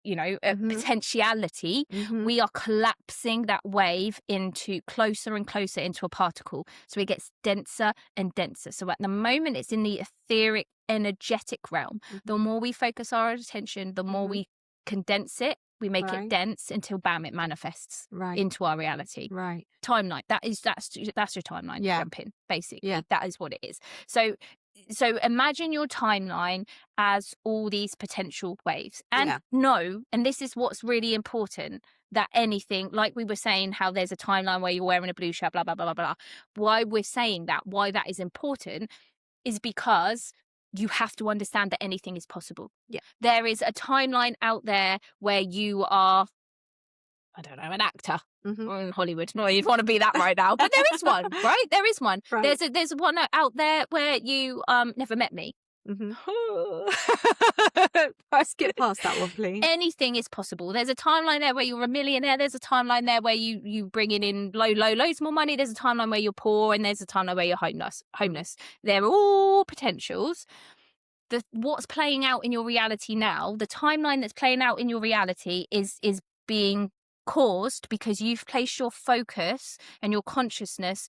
[SPEAKER 3] potentiality, we are collapsing that wave into closer and closer into a particle, so it gets denser and denser. So at the moment it's in the etheric, energetic realm. The more we focus our attention, the more we condense it, we make it dense until bam, it manifests into our reality. Timeline, that's your timeline. Jumping, basically. That is what it is. So imagine your timeline as all these potential waves, and know, and this is what's really important, that anything, like we were saying, how there's a timeline where you're wearing a blue shirt, blah, blah, blah, blah, blah. Why we're saying that, why that is important, is because you have to understand that anything is possible. There is a timeline out there where you are, I don't know, an actor or in Hollywood. No, you'd want to be that right now, but there is one, right? There is one. There's one out there where you never met me.
[SPEAKER 4] I skip past that one, please.
[SPEAKER 3] Anything is possible. There's a timeline there where you're a millionaire. There's a timeline there where you bringing in loads more money. There's a timeline where you're poor, and there's a timeline where you're homeless. They're all potentials. What's playing out in your reality now, the timeline that's playing out in your reality is being caused because you've placed your focus and your consciousness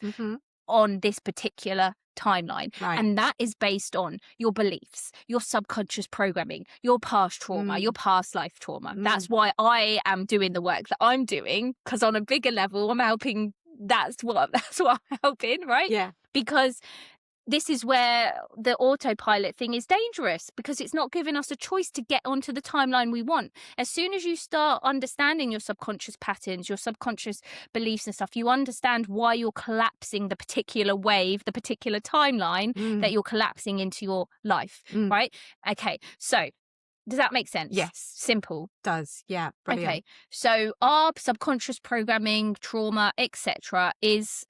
[SPEAKER 3] on this particular timeline. And that is based on your beliefs, your subconscious programming, your past trauma, your past life trauma. That's why I am doing the work that I'm doing, because on a bigger level, I'm helping. That's what I'm helping, right? Because this is where the autopilot thing is dangerous, because it's not giving us a choice to get onto the timeline we want. As soon as you start understanding your subconscious patterns, your subconscious beliefs and stuff, you understand why you're collapsing the particular wave, the particular timeline that you're collapsing into your life, right? Okay, so does that make sense?
[SPEAKER 4] Yes.
[SPEAKER 3] Simple.
[SPEAKER 4] Does. Yeah. Brilliant.
[SPEAKER 3] Okay. So our subconscious programming, trauma, etc., is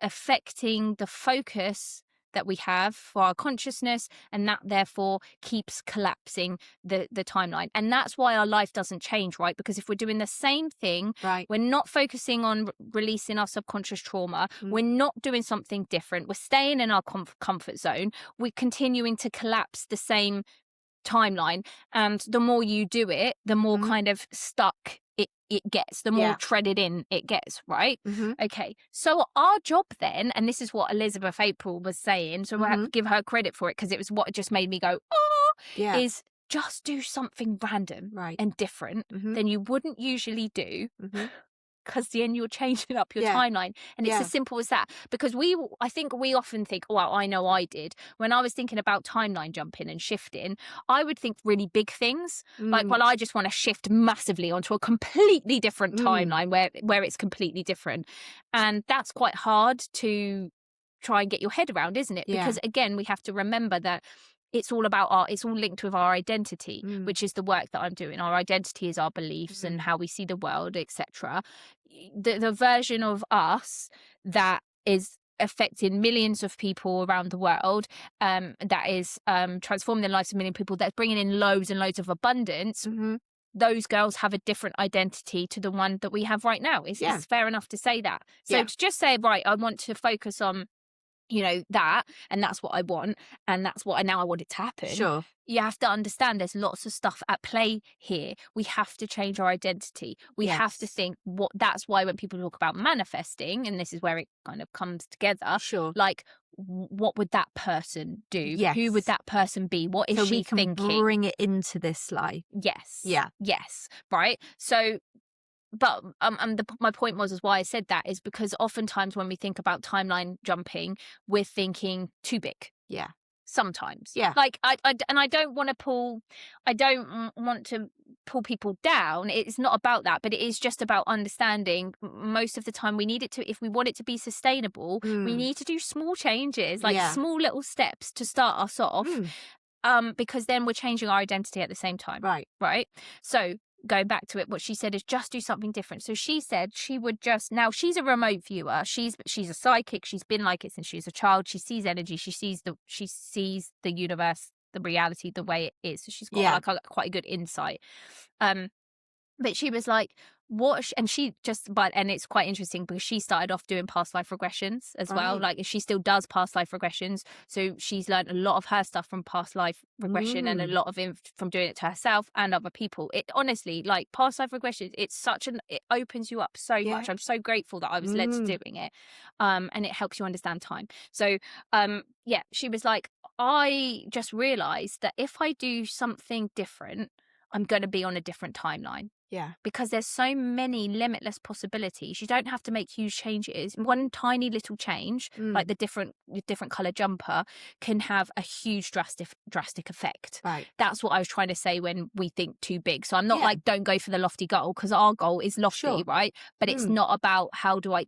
[SPEAKER 3] affecting the focus that we have for our consciousness, and that therefore keeps collapsing the timeline. And that's why our life doesn't change, right? Because if we're doing the same thing, we're not focusing on releasing our subconscious trauma, we're not doing something different, we're staying in our comfort zone, we're continuing to collapse the same timeline. And the more you do it, the more kind of stuck it gets, the more treaded in it gets, right? Okay, so our job then, and this is what Elizabeth April was saying, so I have to give her credit for it because it was what just made me go, oh, is just do something random and different than you wouldn't usually do. Because then you're changing up your timeline. And it's as simple as that. Because I think we often think, well, I know I did. When I was thinking about timeline jumping and shifting, I would think really big things. Like, well, I just want to shift massively onto a completely different timeline where it's completely different. And that's quite hard to try and get your head around, isn't it? Because again, we have to remember that it's all about it's all linked with our identity, which is the work that I'm doing. Our identity is our beliefs and how we see the world, etc. The version of us that is affecting millions of people around the world, that is transforming the lives of a million people, that's bringing in loads and loads of abundance. Those girls have a different identity to the one that we have right now. It's fair enough to say that. So to just say, right, I want to focus on, you know, that, and that's what I want, and that's what I want it to happen. Sure. You have to understand there's lots of stuff at play here. We have to change our identity. We have to think that's why when people talk about manifesting, and this is where it kind of comes together. Sure. Like, what would that person do? Yes. Who would that person be? What is she thinking? So we can
[SPEAKER 4] bring it into this life.
[SPEAKER 3] Yes. Yeah. Yes. Right. So, but my point was, is why I said that is because oftentimes when we think about timeline jumping, we're thinking too big. Yeah. Sometimes. Yeah. Like I don't want to pull people down. It's not about that, but it is just about understanding most of the time we need it to, if we want it to be sustainable, we need to do small changes, like small little steps to start us off. Because then we're changing our identity at the same time. Right. So going back to it, what she said is just do something different. So she said she would just, now she's a remote viewer, she's a psychic, she's been like it since she was a child, she sees energy, she sees the universe, the reality the way it is. So she's got quite a good insight. But she was like, and it's quite interesting because she started off doing past life regressions as well. Like, she still does past life regressions. So she's learned a lot of her stuff from past life regression and a lot of it from doing it to herself and other people. It honestly, like, past life regression, it opens you up so much. I'm so grateful that I was led to doing it. And it helps you understand time. So, she was like, I just realized that if I do something different, I'm going to be on a different timeline. Yeah. Because there's so many limitless possibilities. You don't have to make huge changes. One tiny little change, like the different color jumper, can have a huge drastic effect. Right. That's what I was trying to say when we think too big. So I'm not like, don't go for the lofty goal, because our goal is lofty, right? But it's not about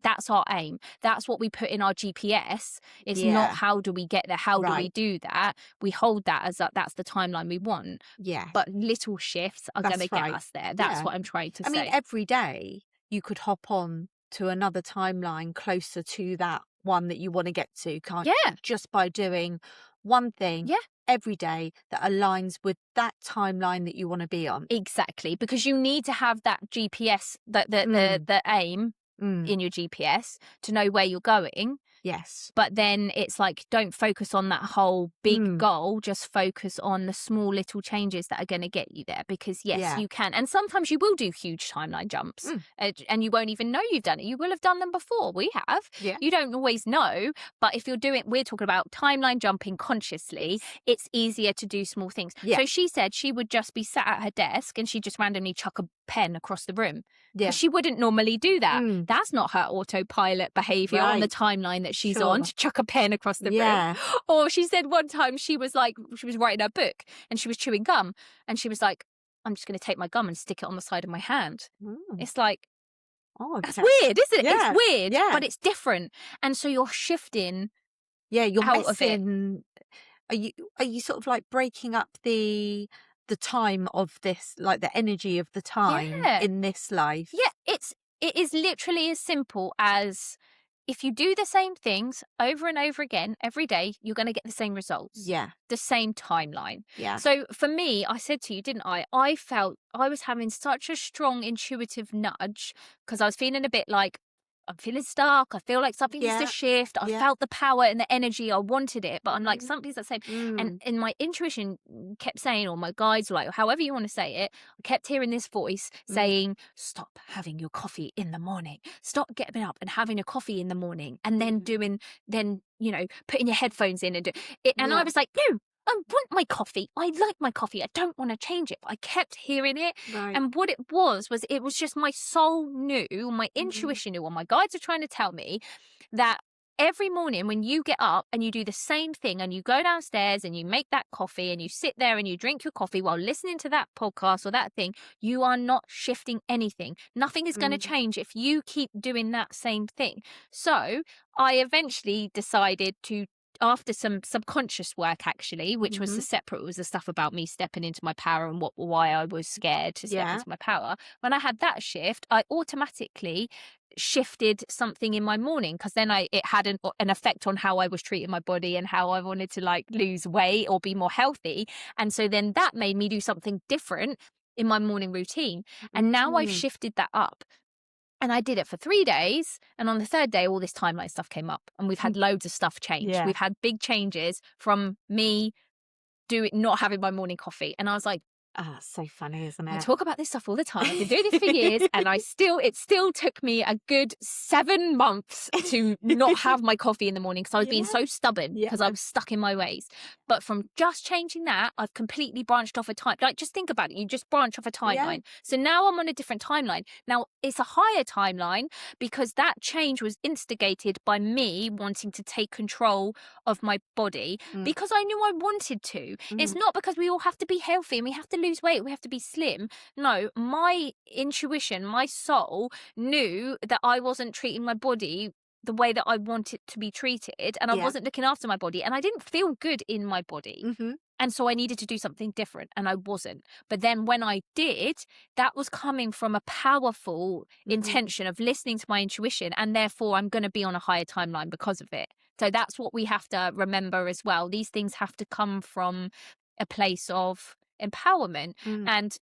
[SPEAKER 3] that's our aim. That's what we put in our GPS. It's not how do we get there? How do we do that? We hold that as that's the timeline we want. Yeah. But little shifts are going to get us there. That's what I'm trying to say.
[SPEAKER 4] I mean, every day you could hop on to another timeline closer to that one that you want to get to, can't you? Just by doing one thing every day that aligns with that timeline that you want to be on.
[SPEAKER 3] Exactly, because you need to have that GPS, the aim in your GPS to know where you're going. Yes. But then it's like, don't focus on that whole big goal. Just focus on the small little changes that are going to get you there. Because you can. And sometimes you will do huge timeline jumps and you won't even know you've done it. You will have done them before. We have. Yeah. You don't always know. But if we're talking about timeline jumping consciously, it's easier to do small things. Yeah. So she said she would just be sat at her desk and she'd just randomly chuck a pen across the room. Yeah. She wouldn't normally do that. That's not her autopilot behavior on the timeline that she's on, to chuck a pen across the room. Or she said one time she was writing her book and she was chewing gum and she was like, I'm just going to take my gum and stick it on the side of my hand. It's like, that's weird, isn't it? Yeah. It's weird, but it's different. And so you're shifting
[SPEAKER 4] you're
[SPEAKER 3] out
[SPEAKER 4] messing. Are you sort of like breaking up the time of this, like the energy of the time in this life?
[SPEAKER 3] Yeah, it is literally as simple as if you do the same things over and over again every day, you're going to get the same results.
[SPEAKER 4] Yeah.
[SPEAKER 3] The same timeline.
[SPEAKER 4] Yeah.
[SPEAKER 3] So for me, I said to you, didn't I? I felt I was having such a strong intuitive nudge because I was feeling a bit like, I'm feeling stuck. I feel like something needs to shift. I felt the power and the energy. I wanted it, but I'm like, something's the same. And my intuition kept saying, or my guides, like, however you want to say it, I kept hearing this voice saying, stop having your coffee in the morning. Stop getting up and having a coffee in the morning. And then putting your headphones in and do it. And I was like, no, I want my coffee. I like my coffee. I don't want to change it. But I kept hearing it.
[SPEAKER 4] Right.
[SPEAKER 3] And what it was just my soul knew, my intuition knew, or my guides are trying to tell me that every morning when you get up and you do the same thing and you go downstairs and you make that coffee and you sit there and you drink your coffee while listening to that podcast or that thing, you are not shifting anything. Nothing is going to change if you keep doing that same thing. So I eventually decided to, after some subconscious work actually, which was the stuff about me stepping into my power and why I was scared to step into my power. When I had that shift, I automatically shifted something in my morning, because then it had an effect on how I was treating my body and how I wanted to like lose weight or be more healthy. And so then that made me do something different in my morning routine. And now I've shifted that up. And I did it for 3 days. And on the third day, all this timeline stuff came up. And we've had loads of stuff change.
[SPEAKER 4] Yeah.
[SPEAKER 3] We've had big changes from me not having my morning coffee. And I was like,
[SPEAKER 4] it's so funny, isn't it?
[SPEAKER 3] I talk about this stuff all the time. I've been doing this for years. And it still took me a good 7 months to not have my coffee in the morning, because I was being so stubborn because I was stuck in my ways. But from just changing that, I've completely branched off a time. Like, just think about it. You just branch off a timeline. Yeah. So now I'm on a different timeline. Now it's a higher timeline because that change was instigated by me wanting to take control of my body because I knew I wanted to. It's not because we all have to be healthy and we have to lose weight, we have to be slim. No, my intuition, my soul knew that I wasn't treating my body the way that I wanted to be treated, and I wasn't looking after my body, and I didn't feel good in my body. And so I needed to do something different, and I wasn't. But then when I did, that was coming from a powerful intention of listening to my intuition, and therefore I'm going to be on a higher timeline because of it. So that's what we have to remember as well. These things have to come from a place of empowerment and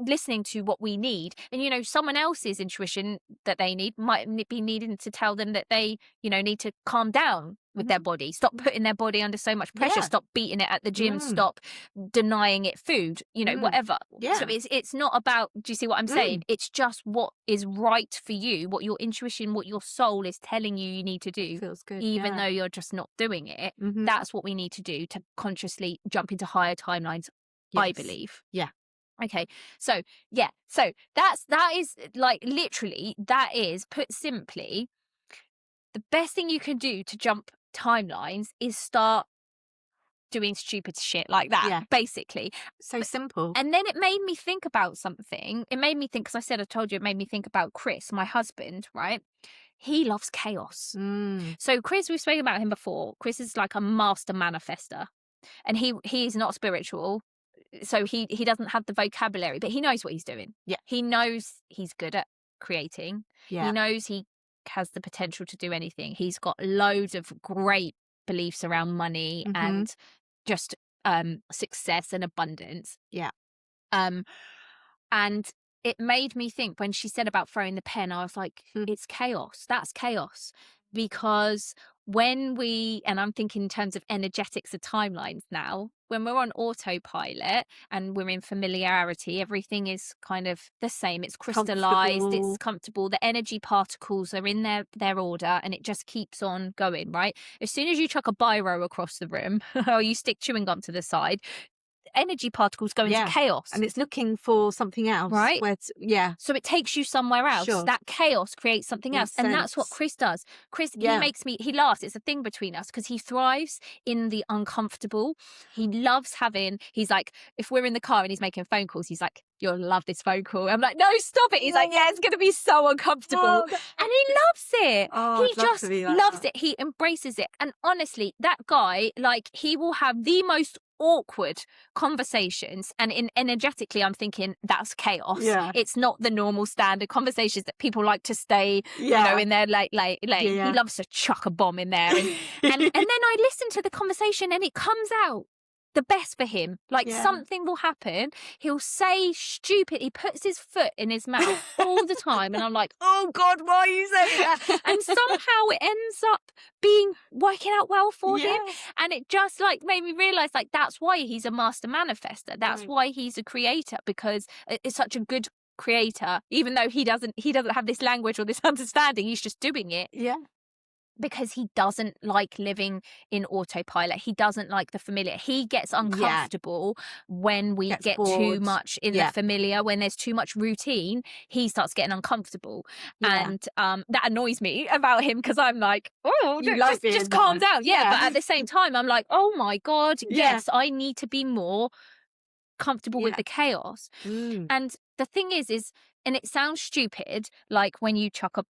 [SPEAKER 3] listening to what we need. And someone else's intuition that they need might be needing to tell them that they need to calm down with their body, stop putting their body under so much pressure, stop beating it at the gym, stop denying it food, whatever. So it's not about, do you see what I'm saying? It's just what is right for you, what your intuition, what your soul is telling you need to do.
[SPEAKER 4] Feels good,
[SPEAKER 3] even though you're just not doing it. That's what we need to do to consciously jump into higher timelines, I believe.
[SPEAKER 4] Yeah.
[SPEAKER 3] Okay, so that is like, literally, that is, put simply, the best thing you can do to jump timelines is start doing stupid shit like that, basically.
[SPEAKER 4] So simple.
[SPEAKER 3] And then it made me think about something. It made me think, because I told you, it made me think about Chris, my husband, right? He loves chaos. So Chris, we've spoken about him before. Chris is like a master manifester, and he is not spiritual. So he doesn't have the vocabulary, but he knows what he's doing. Yeah. He knows he's good at creating. Yeah. He knows he has the potential to do anything. He's got loads of great beliefs around money and just success and abundance. Yeah. And it made me think, when she said about throwing the pen, I was like, it's chaos. That's chaos. Because when and I'm thinking in terms of energetics of timelines now, when we're on autopilot and we're in familiarity, everything is kind of the same. It's crystallized, it's comfortable. The energy particles are in their order, and it just keeps on going, right? As soon as you chuck a biro across the room or you stick chewing gum to the side, energy particles go into chaos,
[SPEAKER 4] and it's looking for something else,
[SPEAKER 3] right? So it takes you somewhere else. That chaos creates something else, and that's what Chris does. Chris, he laughs. It's a thing between us because he thrives in the uncomfortable. He loves he's like, if we're in the car and he's making phone calls, he's like, you'll love this phone call. I'm like, no, stop it. He's like, it's going to be so uncomfortable. And he loves it. He just loves it. He embraces it. And honestly, that guy, like, he will have the most awkward conversations, and energetically I'm thinking that's chaos. It's not the normal standard conversations that people like to stay in their late. He loves to chuck a bomb in there, and then I listen to the conversation and it comes out the best for him. Something will happen, he'll say stupid, he puts his foot in his mouth all the time, and I'm like, oh God, why are you saying that? And somehow it ends up working out well for him, and it just made me realize that's why he's a master manifester. That's why he's a creator, because it's such a good creator, even though he doesn't have this language or this understanding. He's just doing it because he doesn't like living in autopilot. He doesn't like the familiar. He gets uncomfortable when we get too much in the familiar. When there's too much routine, he starts getting uncomfortable. And that annoys me about him, because I'm like, oh, just calm down. But at the same time, I'm like, oh my God, yes, I need to be more comfortable with the chaos. And the thing is, and it sounds stupid, when you chuck a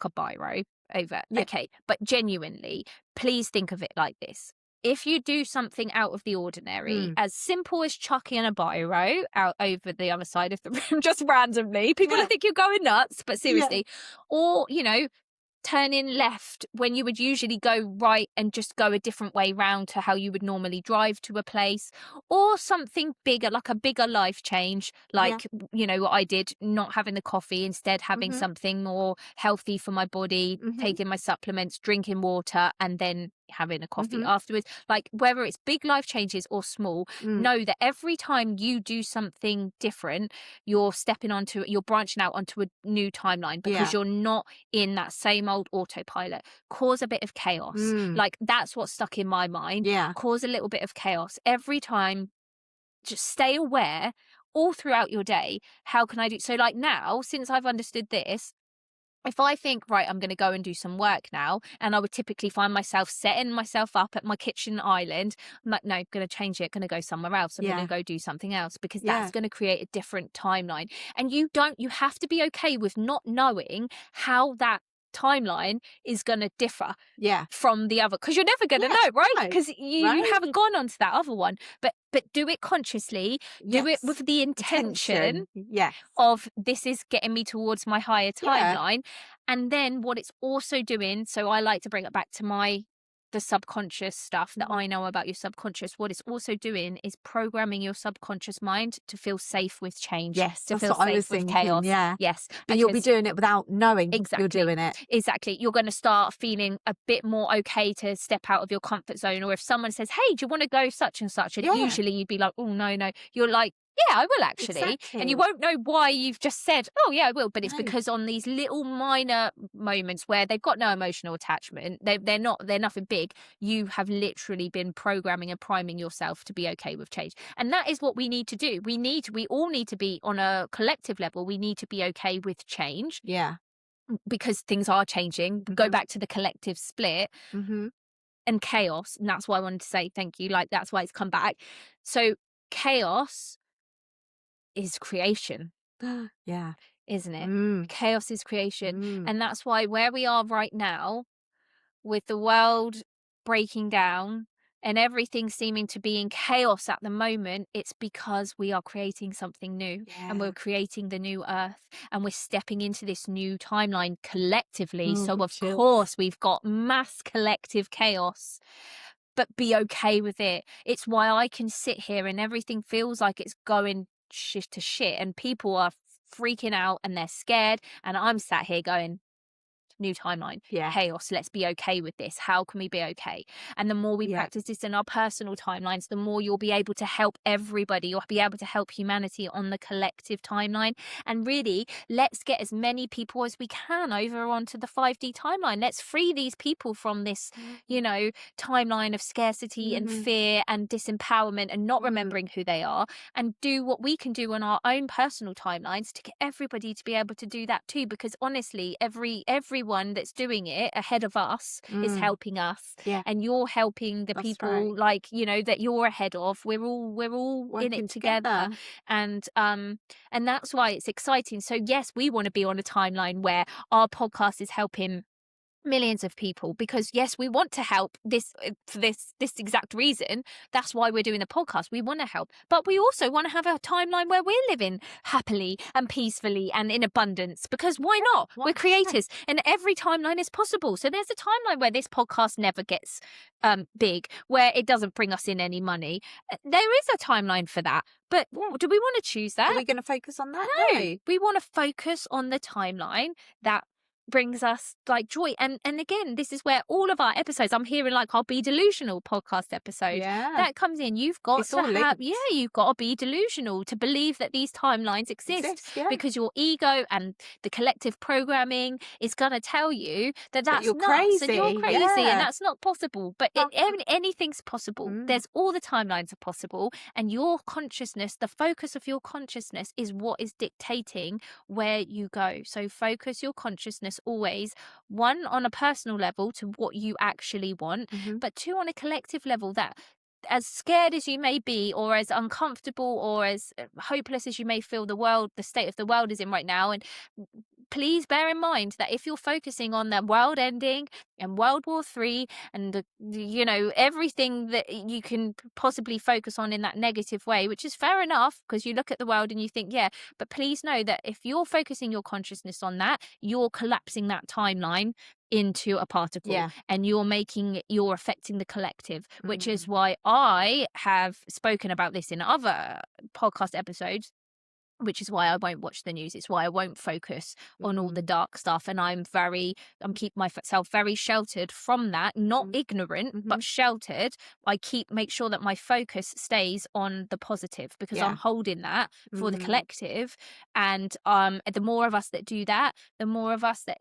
[SPEAKER 3] biro over. Okay, but genuinely, please think of it like this. If you do something out of the ordinary, as simple as chucking a biro out over the other side of the room, just randomly, people will think you're going nuts, but seriously, or, turning left when you would usually go right and just go a different way round to how you would normally drive to a place, or something bigger, like a bigger life change, what I did, not having the coffee, instead having something more healthy for my body, taking my supplements, drinking water, and then having a coffee afterwards. Whether it's big life changes or small, know that every time you do something different, you're branching out onto a new timeline, because you're not in that same old autopilot. Cause a bit of chaos. That's what's stuck in my mind. Cause a little bit of chaos every time. Just stay aware all throughout your day. How can I do so? Now, since I've understood this, if I think, right, I'm going to go and do some work now, and I would typically find myself setting myself up at my kitchen island, I'm like, no, I'm going to change it, going to go somewhere else. I'm going to go do something else, because that's going to create a different timeline. And you have to be okay with not knowing how that timeline is going to differ from the other, because you're never going to know, right? Because you haven't gone on to that other one. But do it consciously, do it with the intention of, this is getting me towards my higher timeline. And then what it's also doing, so I like to bring it back to the subconscious stuff that I know about your subconscious. What it's also doing is programming your subconscious mind to feel safe with change.
[SPEAKER 4] Yes,
[SPEAKER 3] to
[SPEAKER 4] that's
[SPEAKER 3] feel
[SPEAKER 4] what I was
[SPEAKER 3] safe with
[SPEAKER 4] thinking.
[SPEAKER 3] chaos.
[SPEAKER 4] Yes, but you'll be doing it without knowing you're doing it.
[SPEAKER 3] Exactly. You're going to start feeling a bit more okay to step out of your comfort zone. Or if someone says, hey, do you want to go such and such? And usually you'd be like, oh, no. You're like, yeah, I will actually.
[SPEAKER 2] Exactly.
[SPEAKER 3] And you won't know why you've just said, oh, yeah, I will. But it's because on these little minor moments where they've got no emotional attachment, they're nothing big, you have literally been programming and priming yourself to be okay with change. And that is what we need to do. We all need to be, on a collective level, we need to be okay with change.
[SPEAKER 4] Yeah.
[SPEAKER 3] Because things are changing. Go back to the collective split and chaos. And that's why I wanted to say thank you. That's why it's come back. So chaos is creation. Isn't it? Chaos is creation. And that's why where we are right now, with the world breaking down and everything seeming to be in chaos at the moment, it's because we are creating something new. And we're creating the new earth, and we're stepping into this new timeline collectively. So of course we've got mass collective chaos, but be okay with it. It's why I can sit here and everything feels like it's going shit to shit, and people are freaking out and they're scared, and I'm sat here going, new timeline, chaos, let's be okay with this. How can we be okay? And the more we practice this in our personal timelines, the more you'll be able to help everybody. You'll be able to help humanity on the collective timeline. And really, let's get as many people as we can over onto the 5D timeline. Let's free these people from this, timeline of scarcity and fear and disempowerment and not remembering who they are, and do what we can do on our own personal timelines to get everybody to be able to do that too. Because honestly, everyone that's doing it ahead of us is helping us, and you're helping the people that you're ahead of. We're all in it together. And that's why it's exciting. So yes, we want to be on a timeline where our podcast is helping millions of people, because yes, we want to help this for this exact reason. That's why we're doing the podcast. We want to help, but we also want to have a timeline where we're living happily and peacefully and in abundance, because why not? We're creators, and every timeline is possible. So there's a timeline where this podcast never gets big, where it doesn't bring us in any money. There is a timeline for that, but do we want to choose that?
[SPEAKER 4] Are we going to focus on that?
[SPEAKER 3] No, we want to focus on the timeline that brings us like joy. And again, this is where all of our episodes, I'm hearing like our Be Delusional podcast episode that comes in. You've got to have you've got to be delusional to believe that these timelines exist, because your ego and the collective programming is going to tell you that that's
[SPEAKER 4] you're
[SPEAKER 3] nuts
[SPEAKER 4] crazy.
[SPEAKER 3] and you're crazy and that's not possible. But anything's possible. There's all the timelines are possible, and your consciousness, the focus of your consciousness, is what is dictating where you go. So focus your consciousness always, one, on a personal level to what you actually want, but two, on a collective level, that as scared as you may be, or as uncomfortable or as hopeless as you may feel the state of the world is in right now, and please bear in mind that if you're focusing on the world ending and World War III and everything that you can possibly focus on in that negative way, which is fair enough, because you look at the world and you think, but please know that if you're focusing your consciousness on that, you're collapsing that timeline into a particle, and you're affecting the collective, which is why I have spoken about this in other podcast episodes, which is why I won't watch the news. It's why I won't focus on all the dark stuff. And I'm keep myself very sheltered from that, not ignorant, but sheltered. Make sure that my focus stays on the positive, because I'm holding that for the collective. And the more of us that do that, the more of us that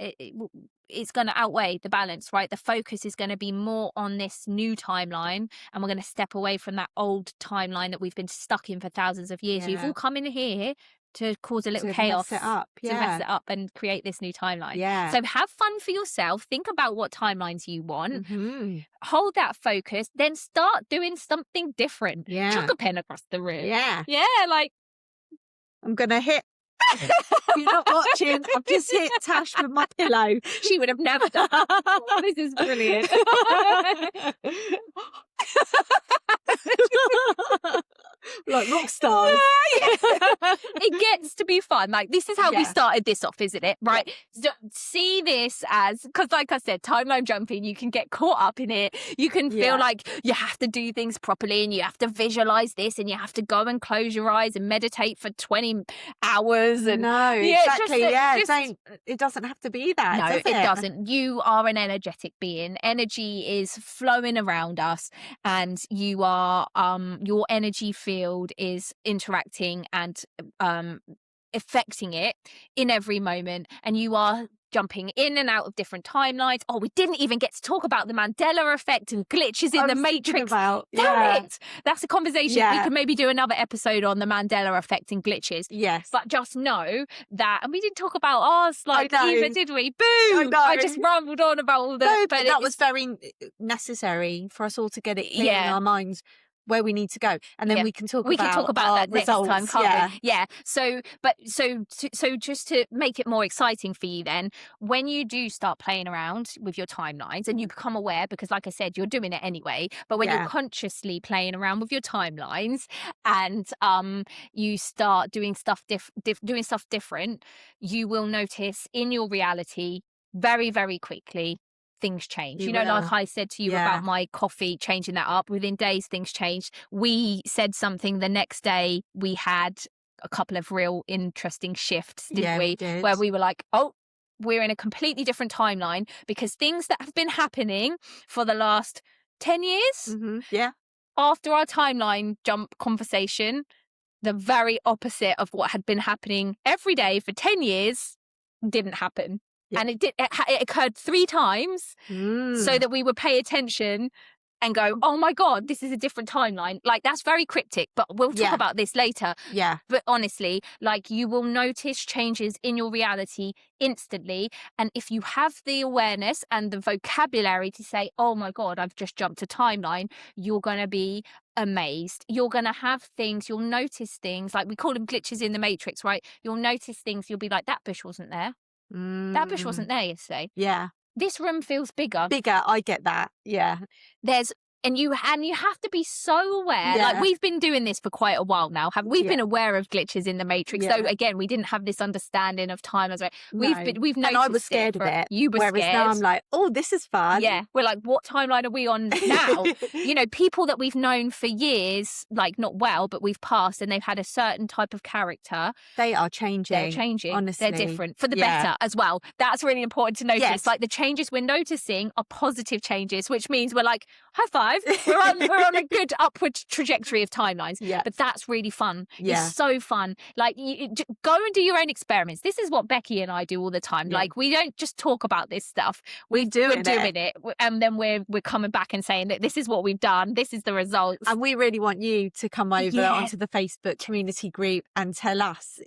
[SPEAKER 3] it's going to outweigh the balance, right? The focus is going to be more on this new timeline, and we're going to step away from that old timeline that we've been stuck in for thousands of years. You've all come in here to cause a little chaos,
[SPEAKER 4] mess it up
[SPEAKER 3] and create this new timeline.
[SPEAKER 4] Yeah.
[SPEAKER 3] So have fun for yourself. Think about what timelines you want. Hold that focus. Then start doing something different. Chuck a pen across the room.
[SPEAKER 4] Yeah.
[SPEAKER 3] Like
[SPEAKER 4] I'm gonna hit. You're not watching. I've just hit Tash with my pillow.
[SPEAKER 3] She would have never done. This is brilliant.
[SPEAKER 4] Like rock stars.
[SPEAKER 3] It gets to be fun. Like, this is how we started this off, isn't it? Right? So, see this as, because like I said, timeline jumping, you can get caught up in it. You can feel like you have to do things properly, and you have to visualize this, and you have to go and close your eyes and meditate for 20 hours. And
[SPEAKER 4] no, exactly. It doesn't have to be that.
[SPEAKER 3] No,
[SPEAKER 4] does
[SPEAKER 3] it doesn't. You are an energetic being. Energy is flowing around us, and you are your energy field is interacting and affecting it in every moment, and you are jumping in and out of different timelines. We didn't even get to talk about the Mandela effect and glitches in the Matrix. Damn it! That's a conversation. We could maybe do another episode on the Mandela effect and glitches.
[SPEAKER 4] Yes.
[SPEAKER 3] But just know that, and we didn't talk about ours either, did we? Boo! I just rambled on about all the...
[SPEAKER 4] No, but that was very necessary for us all to get it clear in our minds where we need to go, and then we can talk about that
[SPEAKER 3] results
[SPEAKER 4] next time,
[SPEAKER 3] can't we? So just to make it more exciting for you, then, when you do start playing around with your timelines and you become aware, because like I said, you're doing it anyway, but when you're consciously playing around with your timelines and you start doing stuff different, you will notice in your reality very, very quickly things change. Like I said to you about my coffee, changing that up. Within days, things changed. We said something, the next day we had a couple of real interesting shifts, didn't we?
[SPEAKER 4] We did.
[SPEAKER 3] Where we were like, we're in a completely different timeline, because things that have been happening for the last 10 years, after our timeline jump conversation, the very opposite of what had been happening every day for 10 years didn't happen. And it occurred 3 times, so that we would pay attention and go, oh my God, this is a different timeline. Like, that's very cryptic, but we'll talk about this later.
[SPEAKER 4] Yeah.
[SPEAKER 3] But honestly, like, you will notice changes in your reality instantly. And if you have the awareness and the vocabulary to say, oh my God, I've just jumped a timeline, you're going to be amazed. You're going to have things, you'll notice things, like we call them glitches in the Matrix, right? You'll notice things, you'll be like, that bush wasn't there. That bush wasn't there yesterday.
[SPEAKER 4] Yeah.
[SPEAKER 3] this room feels bigger.
[SPEAKER 4] I get that. Yeah.
[SPEAKER 3] And you have to be so aware.
[SPEAKER 4] Yeah.
[SPEAKER 3] Like, we've been doing this for quite a while now. We've been aware of glitches in the Matrix.
[SPEAKER 4] Yeah.
[SPEAKER 3] So again, we didn't have this understanding of time. We've noticed.
[SPEAKER 4] And I was scared of it.
[SPEAKER 3] You were
[SPEAKER 4] scared. Whereas now I'm like, oh, this is fun.
[SPEAKER 3] Yeah. We're like, what timeline are we on now? You know, people that we've known for years, like, not well, but we've passed, and they've had a certain type of character.
[SPEAKER 4] They are changing.
[SPEAKER 3] They're changing.
[SPEAKER 4] Honestly.
[SPEAKER 3] They're different for the better as well. That's really important to notice.
[SPEAKER 4] Yes.
[SPEAKER 3] Like, the changes we're noticing are positive changes, which means we're like, high five. We're on a good upward trajectory of timelines.
[SPEAKER 4] Yeah.
[SPEAKER 3] But that's really fun.
[SPEAKER 4] Yeah.
[SPEAKER 3] It's so fun. Like, go and do your own experiments. This is what Becky and I do all the time.
[SPEAKER 4] Yeah.
[SPEAKER 3] Like, we don't just talk about this stuff. We're doing it. And then we're coming back and saying that this is what we've done. This is the results.
[SPEAKER 4] And we really want you to come over onto the Facebook community group and tell us.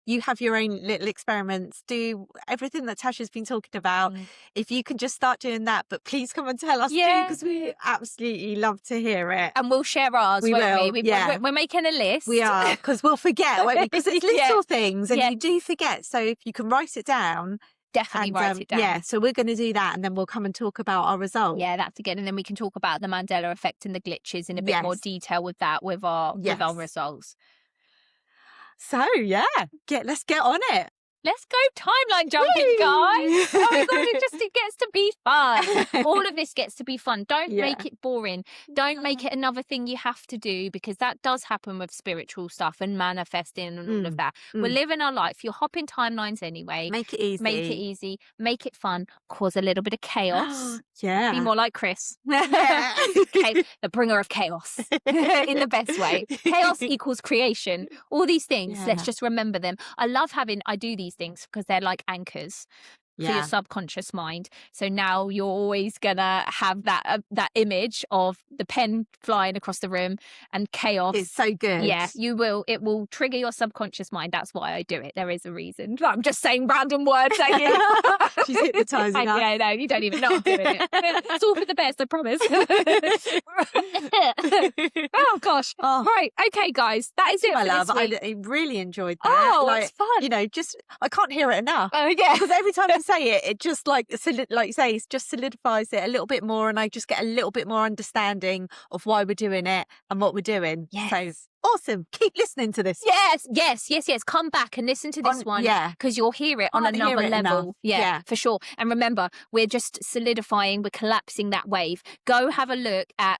[SPEAKER 4] You have your own little experiments, do everything that Tasha's been talking about. If you can just start doing that, but please come and tell us too, because we absolutely love to hear it.
[SPEAKER 3] And we'll share ours, won't we? We're making a list.
[SPEAKER 4] We are, because we'll forget, won't we? Because it's little things and you do forget. So if you can write it down.
[SPEAKER 3] Definitely write it down.
[SPEAKER 4] Yeah, so we're going to do that, and then we'll come and talk about our results.
[SPEAKER 3] Yeah, that's again, and then we can talk about the Mandela effect and the glitches in a bit more detail with that, with our results.
[SPEAKER 4] So let's get on it.
[SPEAKER 3] Let's go timeline jumping, guys. Oh my God, it gets to be fun. All of this gets to be fun. Don't make it boring. Don't make it another thing you have to do, because that does happen with spiritual stuff and manifesting and all of that. We're living our life. You're hopping timelines anyway.
[SPEAKER 4] Make it easy.
[SPEAKER 3] Make it fun. Cause a little bit of chaos. Be more like Chris. The bringer of chaos in the best way. Chaos equals creation. All these things. Let's just remember them. I do these things because they're like anchors for your subconscious mind. So now you're always gonna have that image of the pen flying across the room and chaos.
[SPEAKER 4] It's so good.
[SPEAKER 3] Yeah, you will. It will trigger your subconscious mind. That's why I do it. There is a reason. I'm just saying random words.
[SPEAKER 4] She's hypnotising us.
[SPEAKER 3] Yeah, no, you don't even know I'm doing it. It's all for the best, I promise. Oh gosh. Right. Okay, guys, that is it.
[SPEAKER 4] My love, I really enjoyed that.
[SPEAKER 3] Oh, it's fun.
[SPEAKER 4] You know, I can't hear it enough.
[SPEAKER 3] Oh yeah,
[SPEAKER 4] because every time I say it, it just like you say, it just solidifies it a little bit more, and I just get a little bit more understanding of why we're doing it and what we're doing.
[SPEAKER 3] Yes.
[SPEAKER 4] So awesome. Keep listening to this.
[SPEAKER 3] Yes. Come back and listen to this one.
[SPEAKER 4] Yeah.
[SPEAKER 3] Because you'll hear it on another level. Yeah, for sure. And remember, we're just solidifying, we're collapsing that wave. Go have a look at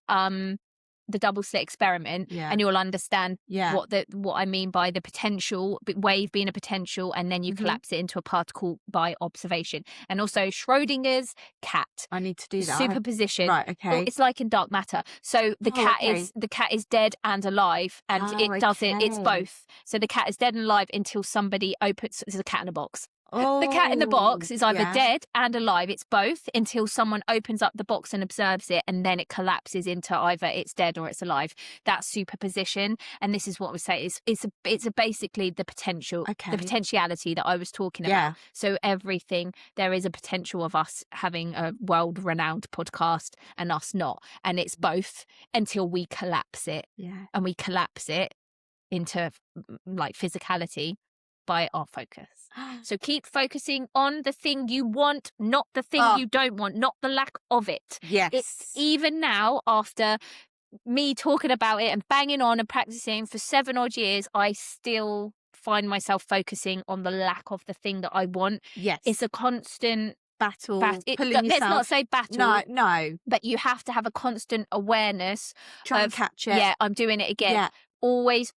[SPEAKER 3] the double slit experiment, and you'll understand what I mean by the potential wave being a potential, and then you collapse it into a particle by observation. And also Schrodinger's cat.
[SPEAKER 4] I need to do that.
[SPEAKER 3] Superposition.
[SPEAKER 4] Right. Okay.
[SPEAKER 3] It's like in dark matter. So the cat is dead and alive, and it does it. It's both. So the cat is dead and alive until somebody opens. There's a cat in a box. The cat in the box is either dead and alive. It's both until someone opens up the box and observes it, and then it collapses into either it's dead or it's alive. That's superposition, and this is what we say it's basically the potential, the potentiality that I was talking about. So everything, there is a potential of us having a world-renowned podcast and us not, and it's both until we collapse it, and we collapse it into like physicality by our focus. So keep focusing on the thing you want, not the thing you don't want, not the lack of it.
[SPEAKER 4] Yes.
[SPEAKER 3] It's even now, after me talking about it and banging on and practicing for 7 odd years, I still find myself focusing on the lack of the thing that I want.
[SPEAKER 4] Yes.
[SPEAKER 3] It's a constant
[SPEAKER 4] battle.
[SPEAKER 3] Let's not say battle.
[SPEAKER 4] No.
[SPEAKER 3] But you have to have a constant awareness.
[SPEAKER 4] Try and catch it.
[SPEAKER 3] Yeah, I'm doing it again.
[SPEAKER 4] Yeah.
[SPEAKER 3] Always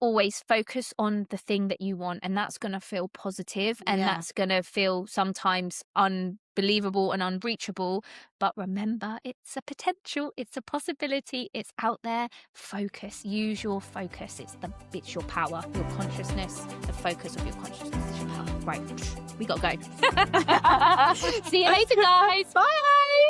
[SPEAKER 3] focus on the thing that you want, and that's going to feel positive, and that's going to feel sometimes unbelievable and unreachable. But remember, it's a potential, it's a possibility, it's out there. Focus, use your focus. It's your power, your consciousness. The focus of your consciousness is your power. Right, we got to go. See you later, guys. Bye.